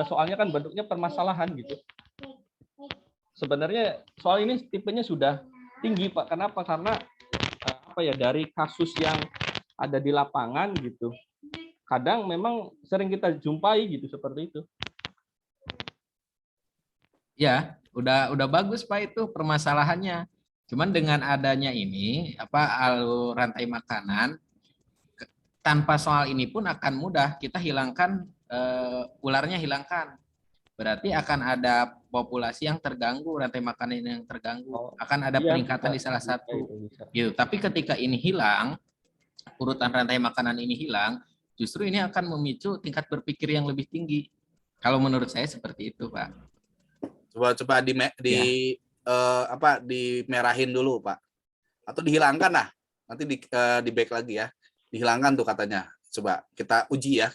I: soalnya kan bentuknya permasalahan gitu. Sebenarnya soal ini tipenya sudah tinggi Pak. Kenapa? Karena dari kasus yang ada di lapangan gitu. Kadang memang sering kita jumpai gitu seperti itu.
J: Ya, udah bagus Pak itu permasalahannya. Cuman dengan adanya ini alur rantai makanan tanpa soal ini pun akan mudah kita hilangkan ularnya hilangkan. Berarti akan ada populasi yang terganggu, rantai makanan yang terganggu, akan ada peningkatan di salah satu. Gitu. Tapi ketika ini hilang, urutan rantai makanan ini hilang, justru ini akan memicu tingkat berpikir yang lebih tinggi. Kalau menurut saya seperti itu, Pak.
A: Coba dimerahin dulu, Pak. Atau dihilangkan lah. Nanti di back lagi ya. Dihilangkan tuh katanya. Coba kita uji ya.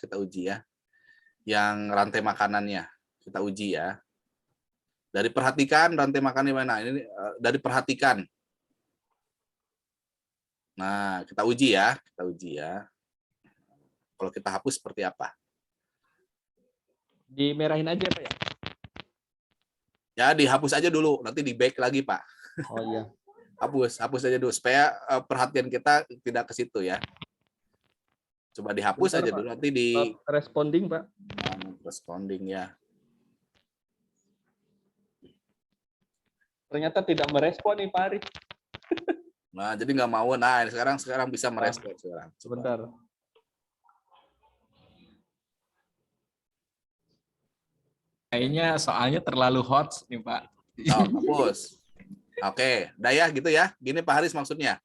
A: Yang rantai makanannya kita uji ya. Dari perhatikan rantai makanan mana? Ini dari perhatikan. Nah, kita uji ya. Kalau kita hapus seperti apa?
I: Dimerahin aja Pak ya?
A: Ya, dihapus aja dulu, nanti di back lagi Pak.
I: Oh iya.
A: Hapus aja dulu supaya perhatian kita tidak ke situ ya. Coba dihapus
I: Bentar,
A: aja
I: Pak.
A: dulu, nanti di
I: Responding, Pak.
A: responding ya.
I: Ternyata tidak merespon nih Pak Arif.
A: Nah, jadi nggak mau. Nah, sekarang bisa merespon sekarang. Coba.
I: Sebentar.
J: Kayaknya soalnya terlalu hot nih Pak.
A: Oh, hapus. Oke, Daya gitu ya. Gini Pak Haris maksudnya.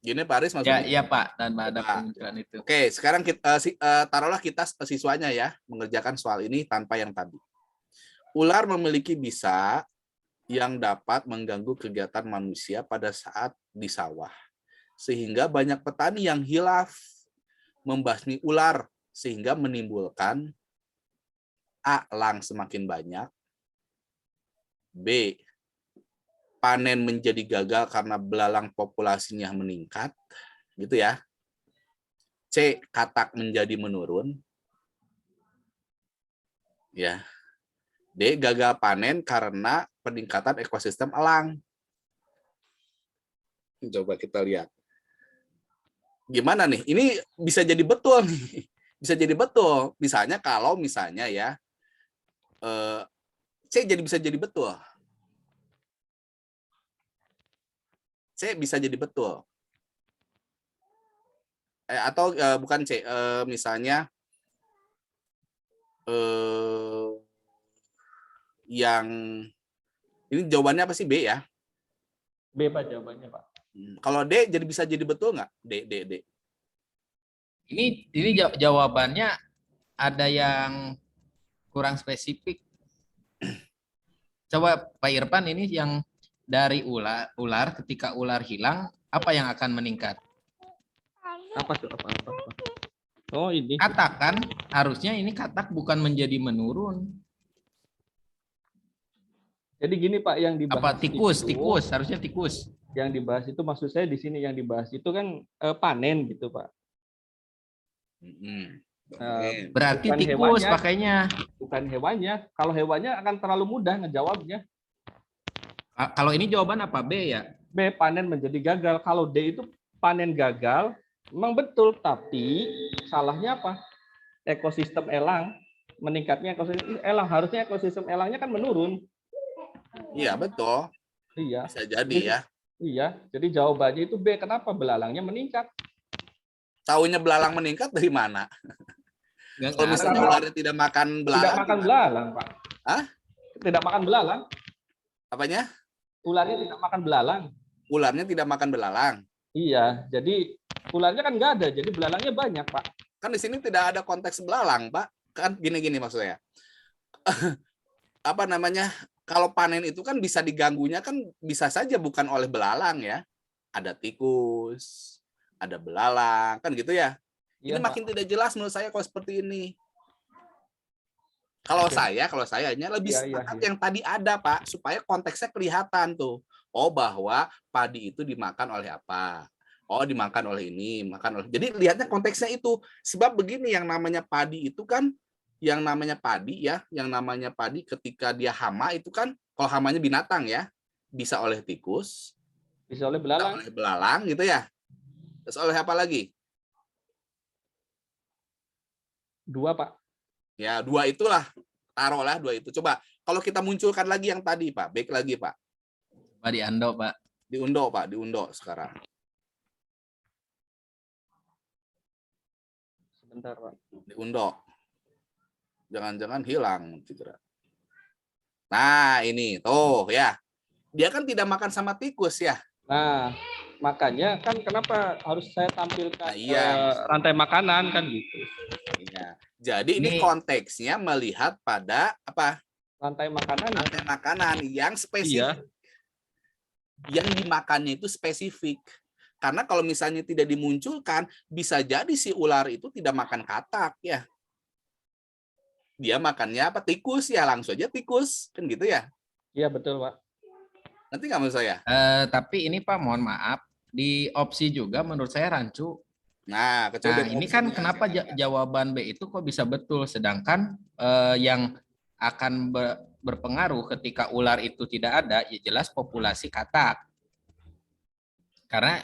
A: Gini Pak Haris
J: Ya,
A: maksudnya.
J: iya Pak, dan ada
A: Coba.
J: pemunculan itu.
A: Oke, sekarang kita taruhlah kita siswanya ya mengerjakan soal ini tanpa yang tadi. Ular memiliki bisa yang dapat mengganggu kegiatan manusia pada saat di sawah. Sehingga banyak petani yang hilaf membasmi ular sehingga menimbulkan A. Elang semakin banyak, B. Panen menjadi gagal karena belalang populasinya meningkat, gitu ya. C. Katak menjadi menurun. Ya. D. Gagal panen karena peningkatan ekosistem elang. Coba kita lihat. Gimana nih? Ini bisa jadi betul nih. Bisa jadi betul. Misalnya kalau misalnya ya, C bisa jadi betul. C bisa jadi betul. Atau bukan C, misalnya yang ini jawabannya apa sih? B ya?
I: B Pak jawabannya Pak.
A: Kalau D jadi bisa jadi betul nggak? D.
J: Ini jawabannya ada yang kurang spesifik. Coba Pak Irfan, ini yang dari ular ketika ular hilang, apa yang akan meningkat?
I: Apa tuh? Apa? Oh ini.
J: Katak kan, harusnya ini katak bukan menjadi menurun.
I: Jadi gini Pak, yang dibahas
J: Apa tikus?
I: itu,
J: Tikus, harusnya tikus.
I: yang dibahas itu maksud saya di sini yang dibahas itu kan panen gitu Pak.
J: Berarti
I: Bukan
J: tikus
I: hewannya.
J: pakainya.
I: Bukan hewannya. Kalau hewannya akan terlalu mudah ngejawabnya.
J: Kalau ini jawaban apa? B ya?
I: B, panen menjadi gagal. Kalau D itu panen gagal, memang betul. Tapi salahnya apa? Ekosistem elang. Meningkatnya ekosistem elang. Harusnya ekosistem elangnya kan menurun.
A: Iya, betul.
I: Iya.
A: Bisa jadi ya.
I: Iya. Jadi jawabannya itu B. Kenapa belalangnya meningkat?
A: Taunya belalang meningkat dari mana? Kalau misalnya ularnya tidak makan belalang.
I: Tidak makan belalang, Pak.
A: Hah?
I: Tidak makan belalang.
A: Apanya?
I: Ularnya tidak makan belalang.
A: Ularnya tidak makan belalang.
I: Iya, jadi ularnya kan nggak ada, jadi belalangnya banyak, Pak.
A: Kan di sini tidak ada konteks belalang, Pak. Kan gini-gini maksudnya. Apa namanya? Kalau panen itu kan bisa diganggunya kan bisa saja bukan oleh belalang ya. Ada tikus, ada belalang, kan gitu ya.
I: Iya,
A: Ini makin tidak jelas menurut saya kalau seperti ini. Kalau saya lebih sepakat yang tadi ada, Pak, supaya konteksnya kelihatan tuh. Oh, bahwa padi itu dimakan oleh apa? Oh, dimakan oleh ini, makan oleh. Jadi lihatnya konteksnya itu. Sebab begini, yang namanya padi itu kan, yang namanya padi ketika dia hama itu kan, kalau hamanya binatang ya, bisa oleh tikus,
I: bisa oleh belalang,
A: gitu ya. Terus oleh apa lagi?
I: 2, Pak.
A: Ya, 2 itulah. Taruhlah 2 itu. Coba, kalau kita munculkan lagi yang tadi, Pak. Baik lagi, Pak.
J: Coba diundo, Pak.
A: Diundo, Pak. Diundo sekarang.
I: Sebentar, Pak.
A: Diundo. Jangan-jangan hilang. Nah, ini. Tuh, ya. Dia kan tidak makan sama tikus, ya.
I: Nah, makanya kan kenapa harus saya tampilkan
A: iya.
I: Rantai makanan kan gitu.
A: Iya. Jadi ini konteksnya melihat pada apa?
I: Rantai makanan.
A: Rantai makanan yang spesifik.
I: Iya.
A: Yang dimakannya itu spesifik. Karena kalau misalnya tidak dimunculkan, bisa jadi si ular itu tidak makan katak ya. Dia makannya apa? Tikus ya, langsung aja tikus, kan gitu ya?
I: Iya betul, Pak.
A: Nanti nggak menurut saya?
J: Tapi ini Pak, mohon maaf, di opsi juga menurut saya rancu.
A: Nah,
J: ini kan kenapa jawaban B itu kok bisa betul, sedangkan yang akan berpengaruh ketika ular itu tidak ada, ya jelas populasi katak. Karena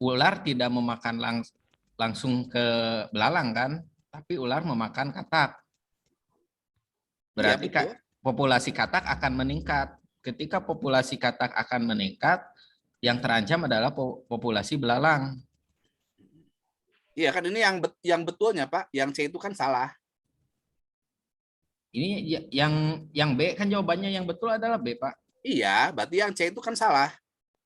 J: ular tidak memakan langsung ke belalang kan, tapi ular memakan katak. Berarti
A: betul.
J: populasi katak akan meningkat. Ketika populasi katak akan meningkat, yang terancam adalah populasi belalang.
A: Iya kan ini yang betulnya Pak, yang C itu kan salah.
J: Ini yang B kan jawabannya yang betul adalah B, Pak.
A: Iya, berarti yang C itu kan salah.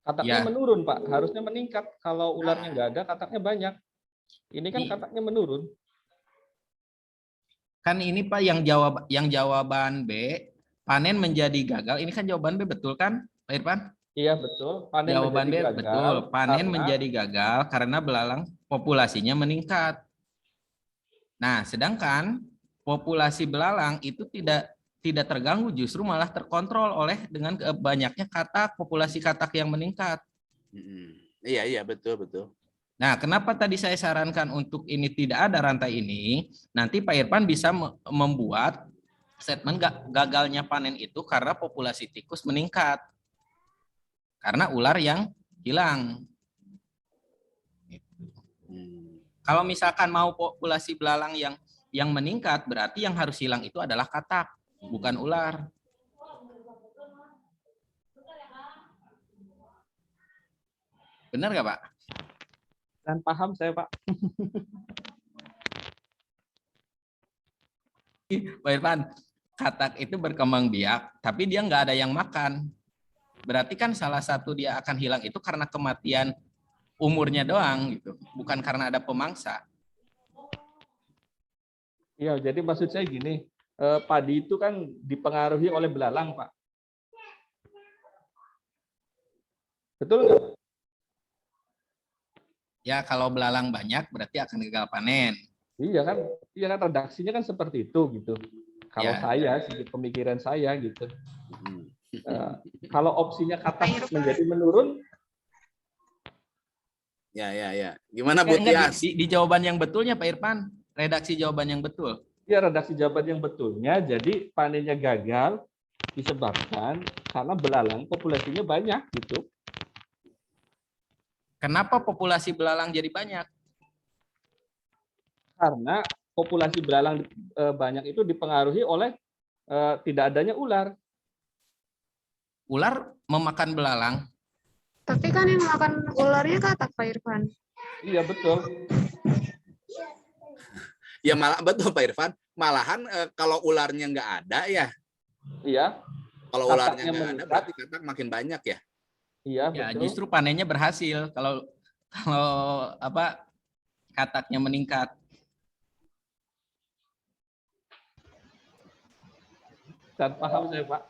I: Kataknya
J: Ya.
I: menurun, Pak. Harusnya meningkat. Kalau ularnya nggak ada, kataknya banyak. Ini kan kataknya menurun.
J: Kan ini Pak yang jawaban B, panen menjadi gagal. Ini kan jawaban B betul kan, Pak Irfan?
I: Iya, betul. Panen
J: Jawaban B
I: menjadi gagal
J: betul. Panen
I: karena
J: menjadi gagal karena belalang populasinya meningkat. Nah, sedangkan populasi belalang itu tidak terganggu, justru malah terkontrol oleh dengan banyaknya populasi katak yang meningkat.
A: Iya betul.
J: Nah, kenapa tadi saya sarankan untuk ini tidak ada rantai ini? Nanti Pak Irfan bisa membuat statement gagalnya panen itu karena populasi tikus meningkat. Karena ular yang hilang. Kalau misalkan mau populasi belalang yang meningkat, berarti yang harus hilang itu adalah katak, bukan ular. Benar nggak, Pak?
I: Dan paham saya, Pak.
J: Pak Irfan, katak itu berkembang biak, tapi dia nggak ada yang makan. Berarti kan salah satu dia akan hilang itu karena kematian umurnya doang, gitu, bukan karena ada pemangsa.
I: Iya, jadi maksud saya gini, padi itu kan dipengaruhi oleh belalang, Pak. Betul nggak?
J: Ya, kalau belalang banyak berarti akan gagal panen.
I: Iya kan redaksinya kan seperti itu gitu. Kalau
J: Ya.
I: saya, segi pemikiran saya gitu. Kalau opsinya katak menjadi menurun,
A: Ya. Gimana Bu Tias?
J: Di jawaban yang betulnya Pak Irfan, redaksi jawaban yang betul.
I: ya redaksi jawaban yang betulnya, jadi panennya gagal disebabkan karena belalang populasinya banyak gitu.
J: Kenapa populasi belalang jadi banyak?
I: Karena populasi belalang banyak itu dipengaruhi oleh tidak adanya ular.
J: Ular memakan belalang.
M: Tapi kan yang makan ularnya katak, Pak Irfan.
I: Iya, betul.
A: Ya malah betul Pak Irfan. Malahan kalau ularnya nggak ada ya.
I: Iya.
A: Kalau ularnya nggak ada berarti katak makin banyak ya.
I: Iya,
J: Ya,
I: betul.
J: justru panennya berhasil kalau kataknya meningkat.
I: Dan paham saya, Pak.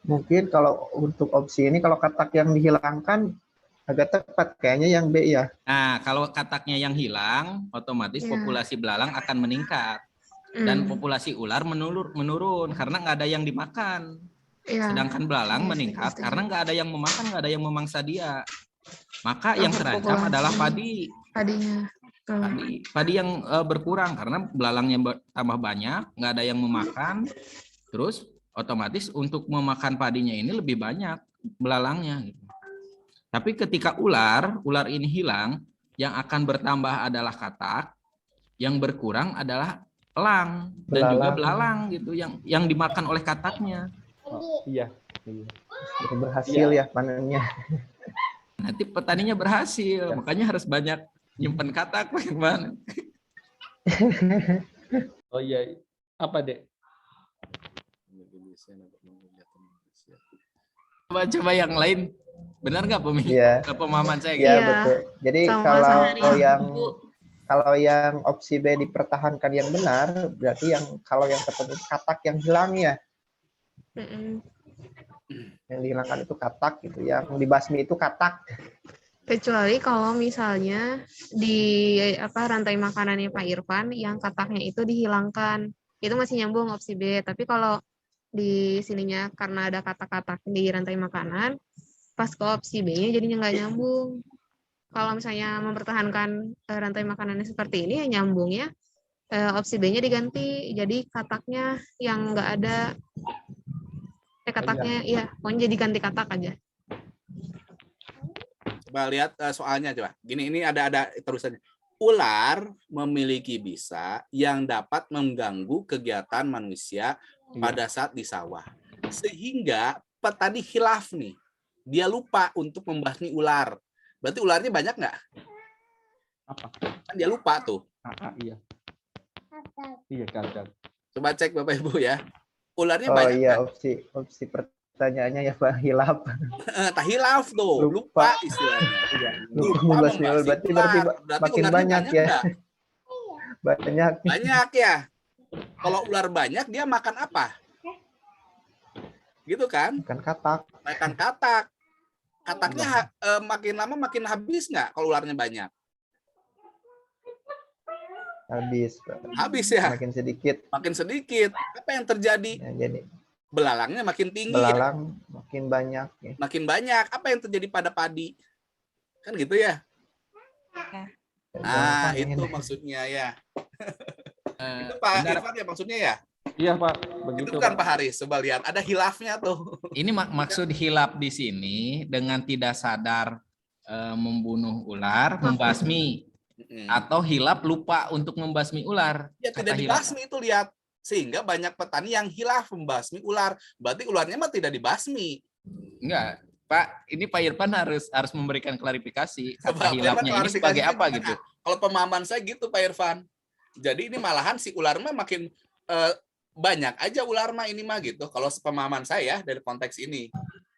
E: Mungkin kalau untuk opsi ini kalau katak yang dihilangkan agak tepat kayaknya yang B ya.
J: Nah, kalau kataknya yang hilang, otomatis populasi belalang akan meningkat. Dan populasi ular menurun karena nggak ada yang dimakan. Sedangkan belalang meningkat karena nggak ada yang memakan, nggak ada yang memangsa dia. Maka yang terancam adalah padi.
M: Padinya.
J: Padi yang berkurang karena belalangnya tambah banyak, nggak ada yang memakan. Terus otomatis untuk memakan padinya ini lebih banyak belalangnya. Gitu. Tapi ketika ular ini hilang, yang akan bertambah adalah katak, yang berkurang adalah elang dan juga belalang gitu yang dimakan oleh kataknya.
I: Oh, iya.
E: Berhasil ya panennya.
J: Nanti petaninya berhasil, makanya harus banyak nyimpen katak, Pak Irfan.
I: Oh iya, apa Dek?
J: Coba yang lain, benar nggak pemahaman saya?
E: Iya betul. Jadi kalau yang opsi B dipertahankan yang benar, berarti kalau yang ketemu katak yang hilang ya. Yang dihilangkan itu katak gitu, yang dibasmi itu katak.
M: Kecuali kalau misalnya di rantai makanannya Pak Irfan yang kataknya itu dihilangkan, itu masih nyambung opsi B. Tapi kalau di sininya karena ada katak-katak di rantai makanan, pas ke opsi B-nya jadinya nggak nyambung. Kalau misalnya mempertahankan rantai makanannya seperti ini, ya nyambungnya opsi B-nya diganti, jadi kataknya yang nggak ada, kataknya, pokoknya jadi ganti katak aja.
A: Coba lihat soalnya coba. Gini, ini ada terusannya. Ular memiliki bisa yang dapat mengganggu kegiatan manusia pada saat di sawah. Sehingga petani khilaf nih. Dia lupa untuk membasmi ular. Berarti ularnya banyak nggak?
I: Apa?
A: Kan dia lupa tuh.
I: Iya. Iya, kan.
A: Coba cek Bapak Ibu ya. Ularnya
E: Oh
A: banyak
E: iya,
A: nggak?
E: opsi pertanyaannya ya Pak, hilaf.
A: Tak hilaf tuh, lupa istilahnya.
E: Lupa membasmi ular, berarti makin
A: ularnya
E: banyak ya.
A: nggak?
E: Banyak.
A: Banyak ya. Kalau ular banyak dia makan apa? Gitu kan?
E: Makan katak.
A: Makan katak. Kataknya makin lama makin habis nggak kalau ularnya banyak?
E: Habis, Pak.
A: Habis ya.
E: Makin sedikit.
A: Makin sedikit. Apa yang terjadi?
E: Ya, jadi
A: belalangnya makin tinggi.
E: belalang
A: ya?
E: makin banyak. Ya.
A: Makin banyak. Apa yang terjadi pada padi? Kan gitu ya? Ah, itu maksudnya ya. Itu Pak Irfan ya maksudnya ya?
I: Iya Pak, begitu.
A: Itu kan Pak Haris, coba lihat ada hilafnya tuh.
J: Ini maksud hilaf di sini dengan tidak sadar membunuh ular, membasmi, atau hilaf lupa untuk membasmi ular.
A: Ya tidak dibasmi itu lihat, sehingga banyak petani yang hilaf membasmi ular. Berarti ularnya mah tidak dibasmi.
J: Enggak, Pak. Ini Pak Irfan harus memberikan klarifikasi. Kata hilafnya ini sebagai apa gitu?
A: Kalau pemahaman saya gitu Pak Irfan. Jadi ini malahan si ular mah makin banyak aja ular mah ini mah gitu. Kalau pemahaman saya dari konteks ini.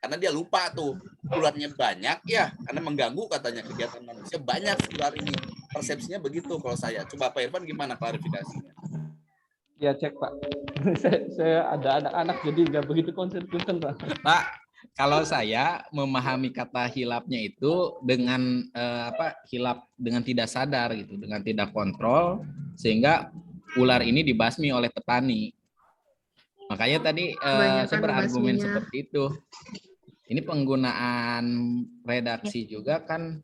A: Karena dia lupa tuh ularnya banyak ya, karena mengganggu katanya kegiatan manusia banyak ular ini. Persepsinya begitu kalau saya. Coba Pak Irfan gimana klarifikasinya?
I: Ya cek Pak. saya ada anak-anak jadi nggak begitu konsen Pak.
J: Pak, kalau saya memahami kata hilapnya itu dengan hilap dengan tidak sadar gitu, dengan tidak kontrol sehingga ular ini dibasmi oleh petani. Makanya tadi saya berargumen seperti itu. Ini penggunaan redaksi juga kan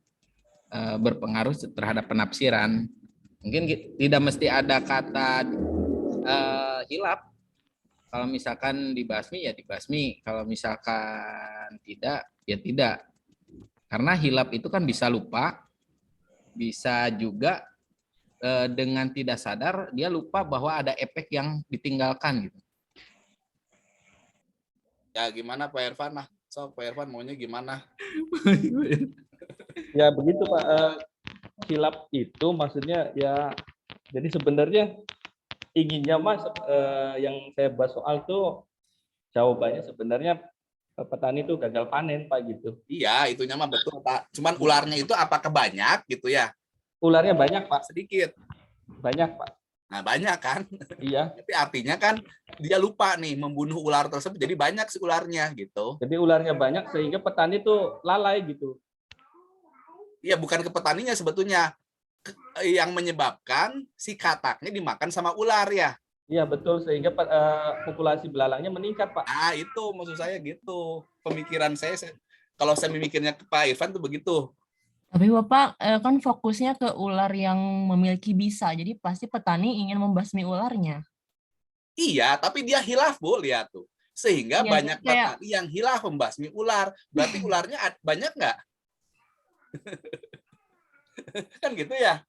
J: berpengaruh terhadap penafsiran. Mungkin tidak mesti ada kata hilap. Kalau misalkan dibasmi ya dibasmi, kalau misalkan tidak ya tidak. Karena hilap itu kan bisa lupa, bisa juga dengan tidak sadar dia lupa bahwa ada efek yang ditinggalkan gitu.
A: Ya gimana Pak Irfan lah? So Pak Irfan maunya gimana?
I: Ya begitu Pak. Hilap itu maksudnya ya. Jadi sebenarnya inginnya Mas yang saya bahas soal tuh jawabannya sebenarnya petani itu gagal panen Pak gitu.
A: Iya, itunya mah betul Pak. Cuman ularnya itu apakah banyak gitu ya?
I: Ularnya banyak Pak.
A: Sedikit.
I: Banyak Pak.
A: Nah banyak kan?
I: Iya.
A: Tapi artinya kan dia lupa nih membunuh ular tersebut, jadi banyak si ularnya gitu.
I: Jadi ularnya banyak sehingga petani tuh lalai gitu.
A: Iya, bukan ke petaninya sebetulnya. Yang menyebabkan si kataknya dimakan sama ular ya.
I: Iya betul, sehingga populasi belalangnya meningkat Pak.
A: Ah itu maksud saya gitu. Pemikiran saya kalau saya memikirnya ke Pak Irfan tuh begitu.
D: Tapi Bapak kan fokusnya ke ular yang memiliki bisa, jadi pasti petani ingin membasmi ularnya.
A: Iya, tapi dia hilaf Bu, lihat tuh. Sehingga
D: Ya,
A: banyak petani yang hilaf membasmi ular. Berarti ularnya banyak nggak? Kan gitu ya.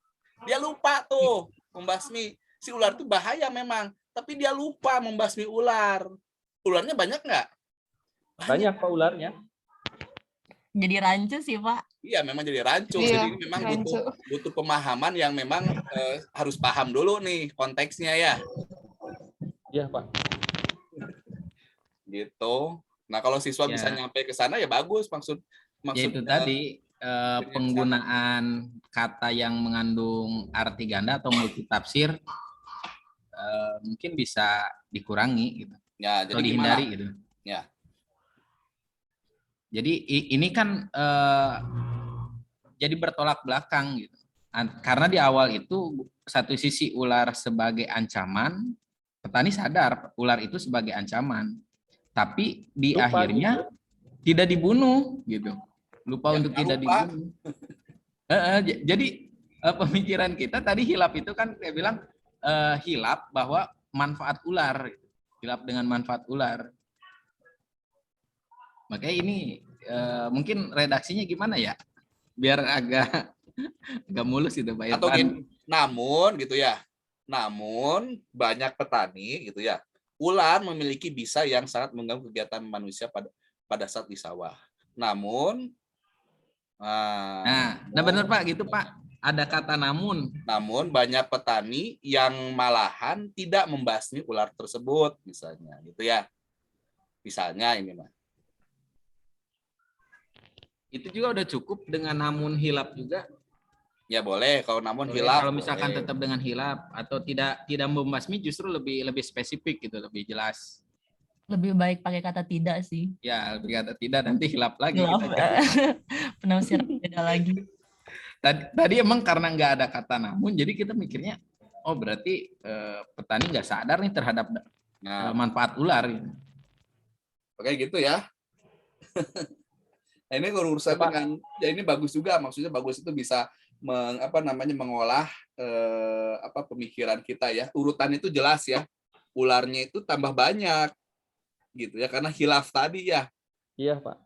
A: Dia lupa tuh membasmi. Si ular itu bahaya memang, tapi dia lupa membasmi ular. Ularnya banyak nggak?
I: Banyak Pak ularnya.
D: Jadi rancu sih Pak.
A: Iya, memang jadi rancu.
D: Iya,
A: Jadi memang
D: rancu.
A: butuh pemahaman yang memang harus paham dulu nih konteksnya ya.
I: Iya Pak.
A: Gitu. Nah kalau siswa
J: Ya.
A: bisa nyampe ke sana ya bagus. Maksud
J: Ya itu tadi penggunaan kata yang mengandung arti ganda atau multitafsir mungkin bisa dikurangi gitu.
A: Ya,
J: atau
A: jadi
J: dihindari
A: gimana?
J: gitu.
A: Ya.
J: Jadi ini kan jadi bertolak belakang gitu. Karena di awal itu satu sisi ular sebagai ancaman, petani sadar ular itu sebagai ancaman, tapi di
I: Lupa
J: akhirnya tidak dibunuh gitu. Lupa untuk tidak dibunuh. Jadi pemikiran kita tadi hilap itu kan saya bilang hilap bahwa manfaat ular, hilap dengan manfaat ular. Makanya ini mungkin redaksinya gimana ya? biar agak mulus itu Pak
A: Atau
J: Irfan.
A: gini, namun gitu ya. Namun banyak petani gitu ya. Ular memiliki bisa yang sangat mengganggu kegiatan manusia pada saat di sawah. Namun
J: Nah benar Pak gitu Pak. Ada kata namun.
A: Namun banyak petani yang malahan tidak membasmi ular tersebut misalnya gitu ya. Misalnya ini Mas.
J: Itu juga udah cukup dengan namun hilap juga.
A: Ya boleh kalau namun
J: Boleh,
A: hilap.
J: kalau misalkan
A: boleh.
J: tetap dengan hilap atau tidak membasmi justru lebih spesifik gitu, lebih jelas.
D: Lebih baik pakai kata tidak sih.
J: Ya, lebih kata tidak nanti hilap lagi.
D: Hilap.
J: Kita.
D: Penafsiran beda lagi.
J: Tadi emang karena nggak ada kata namun, jadi kita mikirnya, oh berarti petani nggak sadar nih terhadap manfaat ular. Gitu.
A: Oke gitu ya. Nah, ini urusan dengan, ya ini bagus juga, maksudnya bagus itu bisa mengolah pemikiran kita ya. Urutan itu jelas ya. Ularnya itu tambah banyak gitu ya karena hilaf tadi ya.
I: Iya Pak.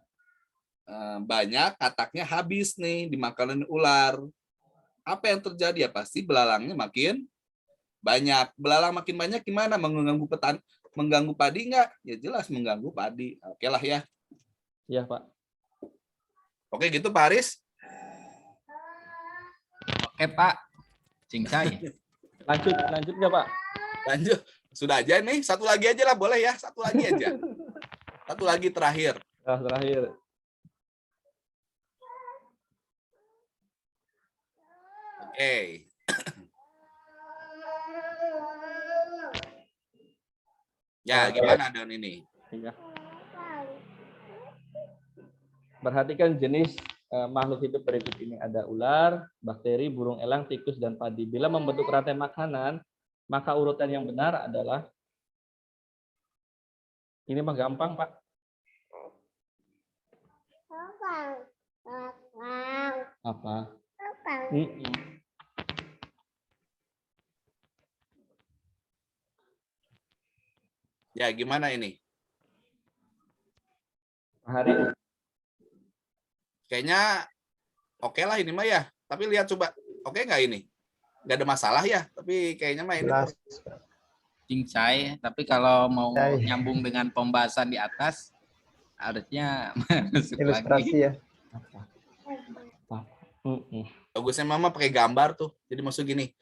A: Banyak kataknya habis nih dimakan ular. Apa yang terjadi ya pasti belalangnya makin banyak. Belalang makin banyak gimana? Mengganggu petani, mengganggu padi enggak? Ya jelas mengganggu padi. Oke lah ya.
I: Iya Pak.
A: Oke gitu Pak Haris.
J: Oke Pak, cincai.
I: Lanjut nggak Pak?
A: Lanjut. Sudah aja nih, satu lagi aja lah boleh ya, satu lagi aja. Satu lagi terakhir.
I: Terakhir.
A: Oke. Ya, gimana Don ini?
I: Iya. Perhatikan jenis makhluk hidup berikut ini. Ada ular, bakteri, burung elang, tikus, dan padi. Bila membentuk rantai makanan, maka urutan yang benar adalah, ini mah gampang Pak. Apa?
A: Ya, gimana ini?
I: Hari.
A: Kayaknya oke lah ini mah ya. Tapi lihat coba, oke nggak ini? Nggak ada masalah ya. Tapi kayaknya mah ini.
J: Cincai, tapi kalau mau nyambung dengan pembahasan di atas, harusnya masuk
E: ilustrasi
J: lagi.
E: Ya.
A: Bagusnya mama pakai gambar tuh. Jadi maksud gini,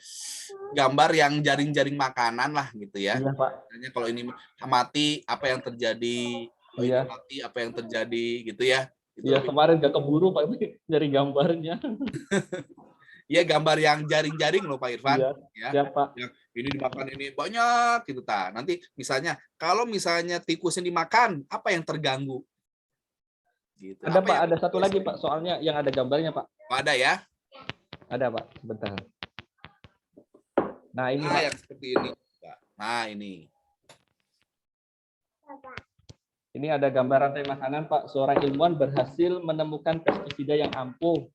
A: gambar yang jaring-jaring makanan lah gitu ya.
I: Iya, Pak.
A: Misalnya kalau ini mati apa yang terjadi? Kalau ini mati apa yang terjadi gitu ya.
I: Iya, kemarin gak keburu Pak dari gambarnya.
A: Iya, gambar yang jaring-jaring loh Pak Irfan.
I: Iya, ya, Pak.
A: Yang ini dimakan ini banyak gitu ta. Nanti misalnya kalau misalnya tikus yang dimakan, apa yang terganggu? Gitu.
I: Ada
A: apa
I: Pak, ada satu lagi Pak, soalnya yang ada gambarnya Pak.
A: Oh, ada ya?
I: Ada Pak, sebentar. Nah ini
A: Pak. Yang seperti ini. Nah ini.
I: Ini ada gambar rantai makanan Pak. Seorang ilmuwan berhasil menemukan pestisida yang ampuh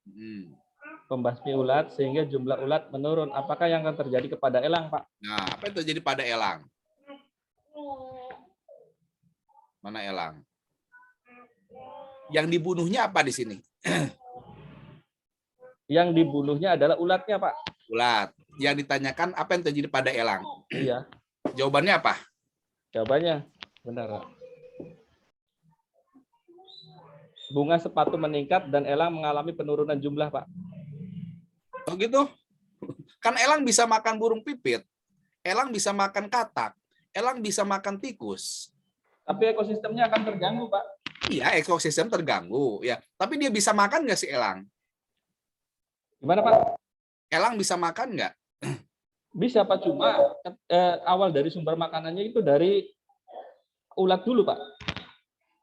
I: pembasmi ulat sehingga jumlah ulat menurun. Apakah yang akan terjadi kepada elang Pak?
A: Nah, apa yang terjadi pada elang? Mana elang? Yang dibunuhnya apa di sini?
I: Yang dibunuhnya adalah ulatnya Pak.
A: Ulat. Yang ditanyakan apa yang terjadi pada elang?
I: Iya.
A: Jawabannya apa?
I: Jawabannya benar Pak. Bunga sepatu meningkat dan elang mengalami penurunan jumlah Pak.
A: Oh gitu? Kan elang bisa makan burung pipit, elang bisa makan katak, elang bisa makan tikus.
I: Tapi ekosistemnya akan terganggu Pak.
A: Iya, ekosistem terganggu ya. Tapi dia bisa makan nggak si elang?
I: Gimana Pak?
A: Elang bisa makan nggak?
I: Bisa Pak, cuma awal dari sumber makanannya itu dari ulat dulu Pak.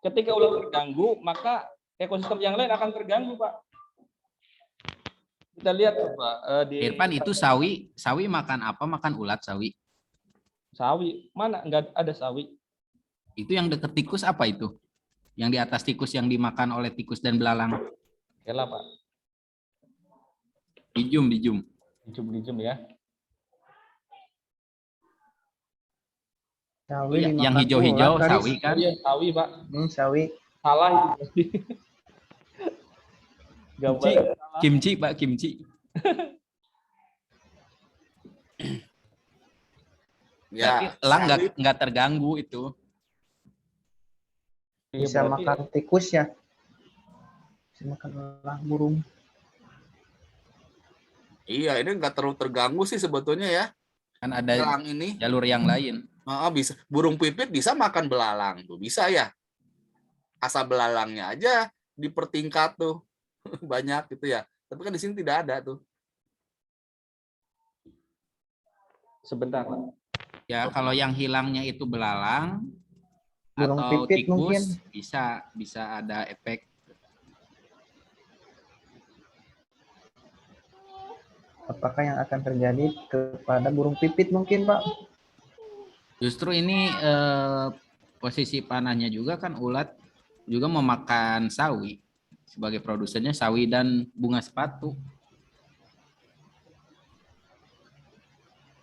I: Ketika ulat terganggu, maka ekosistem yang lain akan terganggu Pak. Kita lihat coba di
J: Irfan itu sawi makan apa? Makan ulat sawi.
I: Sawi mana? Enggak ada sawi.
J: Itu yang deket tikus apa itu? Yang di atas tikus yang dimakan oleh tikus dan belalang.
I: Kela Pak.
J: Dijum
I: ya.
E: Sawi
J: yang hijau-hijau sawi kan?
I: Iya, sawi Pak.
E: Sawi.
I: Salah itu. Gambar
J: Kimchi, Pak, kimchi. Berarti
A: Ya,
J: elang nggak terganggu itu.
E: Bisa makan tikus ya. Bisa makan elang, burung.
A: iya, ini nggak terlalu terganggu sih sebetulnya ya.
J: Kan ada
A: Elang ini
J: jalur yang lain.
A: bisa. Burung pipit bisa makan belalang tuh, bisa ya. Asal belalangnya aja dipertingkat tuh banyak gitu ya. Tapi kan di sini tidak ada tuh.
I: Sebentar, Pak.
J: Ya, kalau yang hilangnya itu belalang
E: Burung
J: atau
E: pipit
J: tikus
E: mungkin.
J: bisa ada efek.
E: Apakah yang akan terjadi kepada burung pipit mungkin, Pak?
J: Justru ini posisi panahnya juga kan ulat juga memakan sawi. Sebagai produsennya sawi dan bunga sepatu.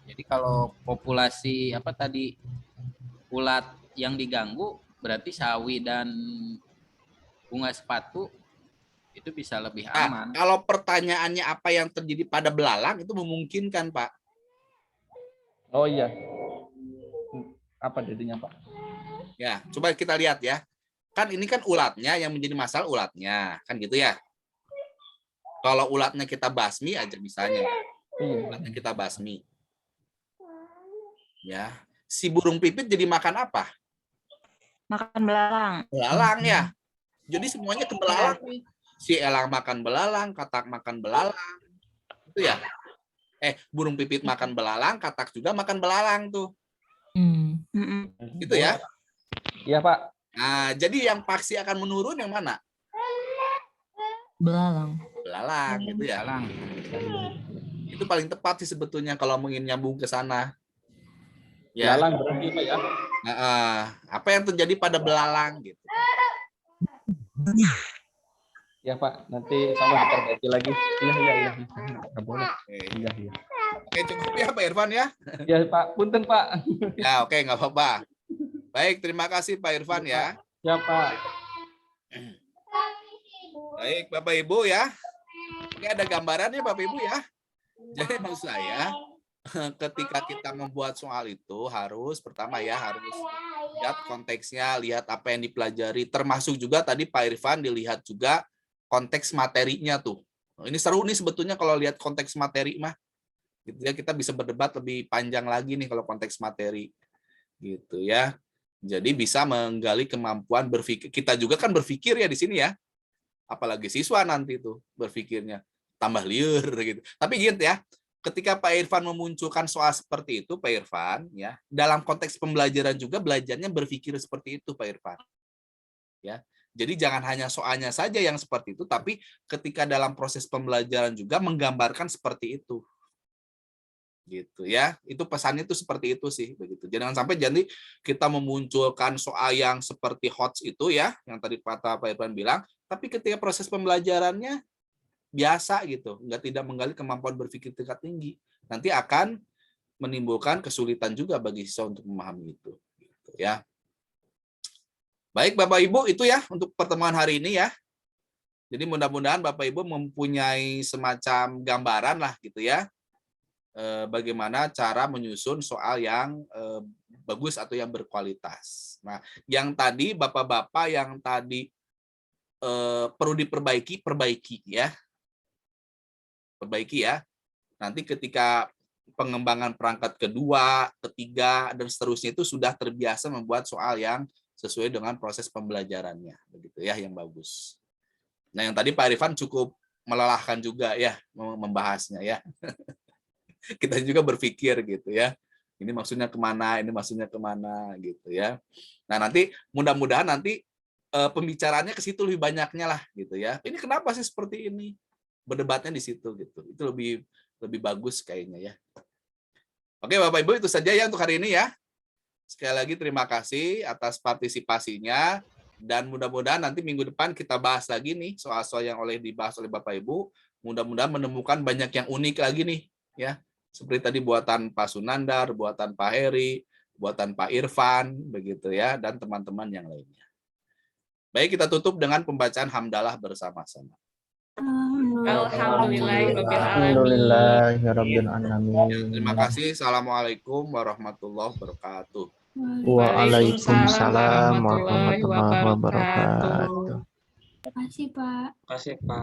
J: Jadi kalau populasi apa tadi ulat yang diganggu berarti sawi dan bunga sepatu itu bisa lebih aman.
A: Kalau pertanyaannya apa yang terjadi pada belalang itu memungkinkan, Pak.
I: Oh iya. Apa jadinya, Pak?
A: Ya, coba kita lihat ya. Kan ini kan ulatnya yang menjadi masalah ulatnya, kan gitu ya. Kalau ulatnya kita basmi aja misalnya. Ulatnya kita basmi. Ya, si burung pipit jadi makan apa?
H: Makan belalang.
A: Belalang ya. Jadi semuanya ke belalang nih. Si elang makan belalang, katak makan belalang. Itu ya. Burung pipit makan belalang, katak juga makan belalang tuh. Gitu ya.
I: Iya, Pak.
A: Nah, jadi yang pasti akan menurun yang mana?
D: Belalang.
A: Belalang gitu ya. Itu paling tepat sih sebetulnya kalau ingin nyambung ke sana. Ya.
I: Belalang berarti, Pak ya.
A: Apa yang terjadi pada belalang gitu.
I: Ya, Pak. Nanti sama diperbaiki lagi. Iya. Nggak boleh. Iya.
A: Oke, cukup ya Pak Irfan ya.
I: Ya, Pak. Punten, Pak.
A: Ya, oke, nggak apa-apa. Baik, terima kasih Pak Irfan ya.
I: Ya, Pak.
A: Baik, Bapak Ibu ya. Ini ada gambarannya Bapak Ibu ya. Jadi maksud saya, ketika kita membuat soal itu harus pertama ya harus lihat konteksnya, lihat apa yang dipelajari, termasuk juga tadi Pak Irfan dilihat juga konteks materinya tuh. Ini seru nih sebetulnya kalau lihat konteks materi mah. Gitu ya, kita bisa berdebat lebih panjang lagi nih kalau konteks materi. Gitu ya. Jadi bisa menggali kemampuan berpikir. Kita juga kan berpikir ya di sini ya. Apalagi siswa nanti tuh berpikirnya tambah liur gitu. Tapi gitu ya. Ketika Pak Irfan memunculkan soal seperti itu, Pak Irfan, ya, dalam konteks pembelajaran juga belajarnya berpikir seperti itu, Pak Irfan. Ya, jadi jangan hanya soalnya saja yang seperti itu, tapi ketika dalam proses pembelajaran juga menggambarkan seperti itu, gitu ya. Itu pesannya itu seperti itu sih, begitu. Jangan sampai jadi kita memunculkan soal yang seperti HOTS itu ya, yang tadi Pak Irfan bilang, tapi ketika proses pembelajarannya biasa gitu, tidak menggali kemampuan berpikir tingkat tinggi, nanti akan menimbulkan kesulitan juga bagi siswa untuk memahami itu, gitu ya. Baik Bapak Ibu, itu ya untuk pertemuan hari ini ya. Jadi mudah-mudahan Bapak Ibu mempunyai semacam gambaran lah gitu ya, bagaimana cara menyusun soal yang bagus atau yang berkualitas. Nah, yang tadi Bapak-bapak yang tadi perlu diperbaiki, perbaiki ya. Perbaiki ya. Nanti ketika pengembangan perangkat kedua, ketiga, dan seterusnya itu sudah terbiasa membuat soal yang sesuai dengan proses pembelajarannya, begitu ya, yang bagus. Nah, yang tadi Pak Irfan cukup melelahkan juga ya membahasnya ya. Kita juga berpikir gitu ya. Ini maksudnya kemana, ini maksudnya kemana gitu ya. Nah, nanti mudah-mudahan nanti pembicaraannya ke situ lebih banyaknya lah gitu ya. Ini kenapa sih seperti ini? Berdebatnya di situ gitu. Itu lebih bagus kayaknya ya. Oke Bapak Ibu, itu saja ya untuk hari ini ya. Sekali lagi terima kasih atas partisipasinya dan mudah-mudahan nanti minggu depan kita bahas lagi nih soal-soal yang dibahas oleh Bapak Ibu. Mudah-mudahan menemukan banyak yang unik lagi nih ya. Seperti tadi buatan Pak Sunandar, buatan Pak Heri, buatan Pak Irfan begitu ya, dan teman-teman yang lainnya. Baik, kita tutup dengan pembacaan hamdalah bersama-sama.
E: Alhamdulillahirabbil alamin.
A: Terima kasih. Assalamualaikum warahmatullahi wabarakatuh.
E: Waalaikumsalam warahmatullahi wabarakatuh.
G: Terima kasih, Pak.
B: Terima kasih, Pak.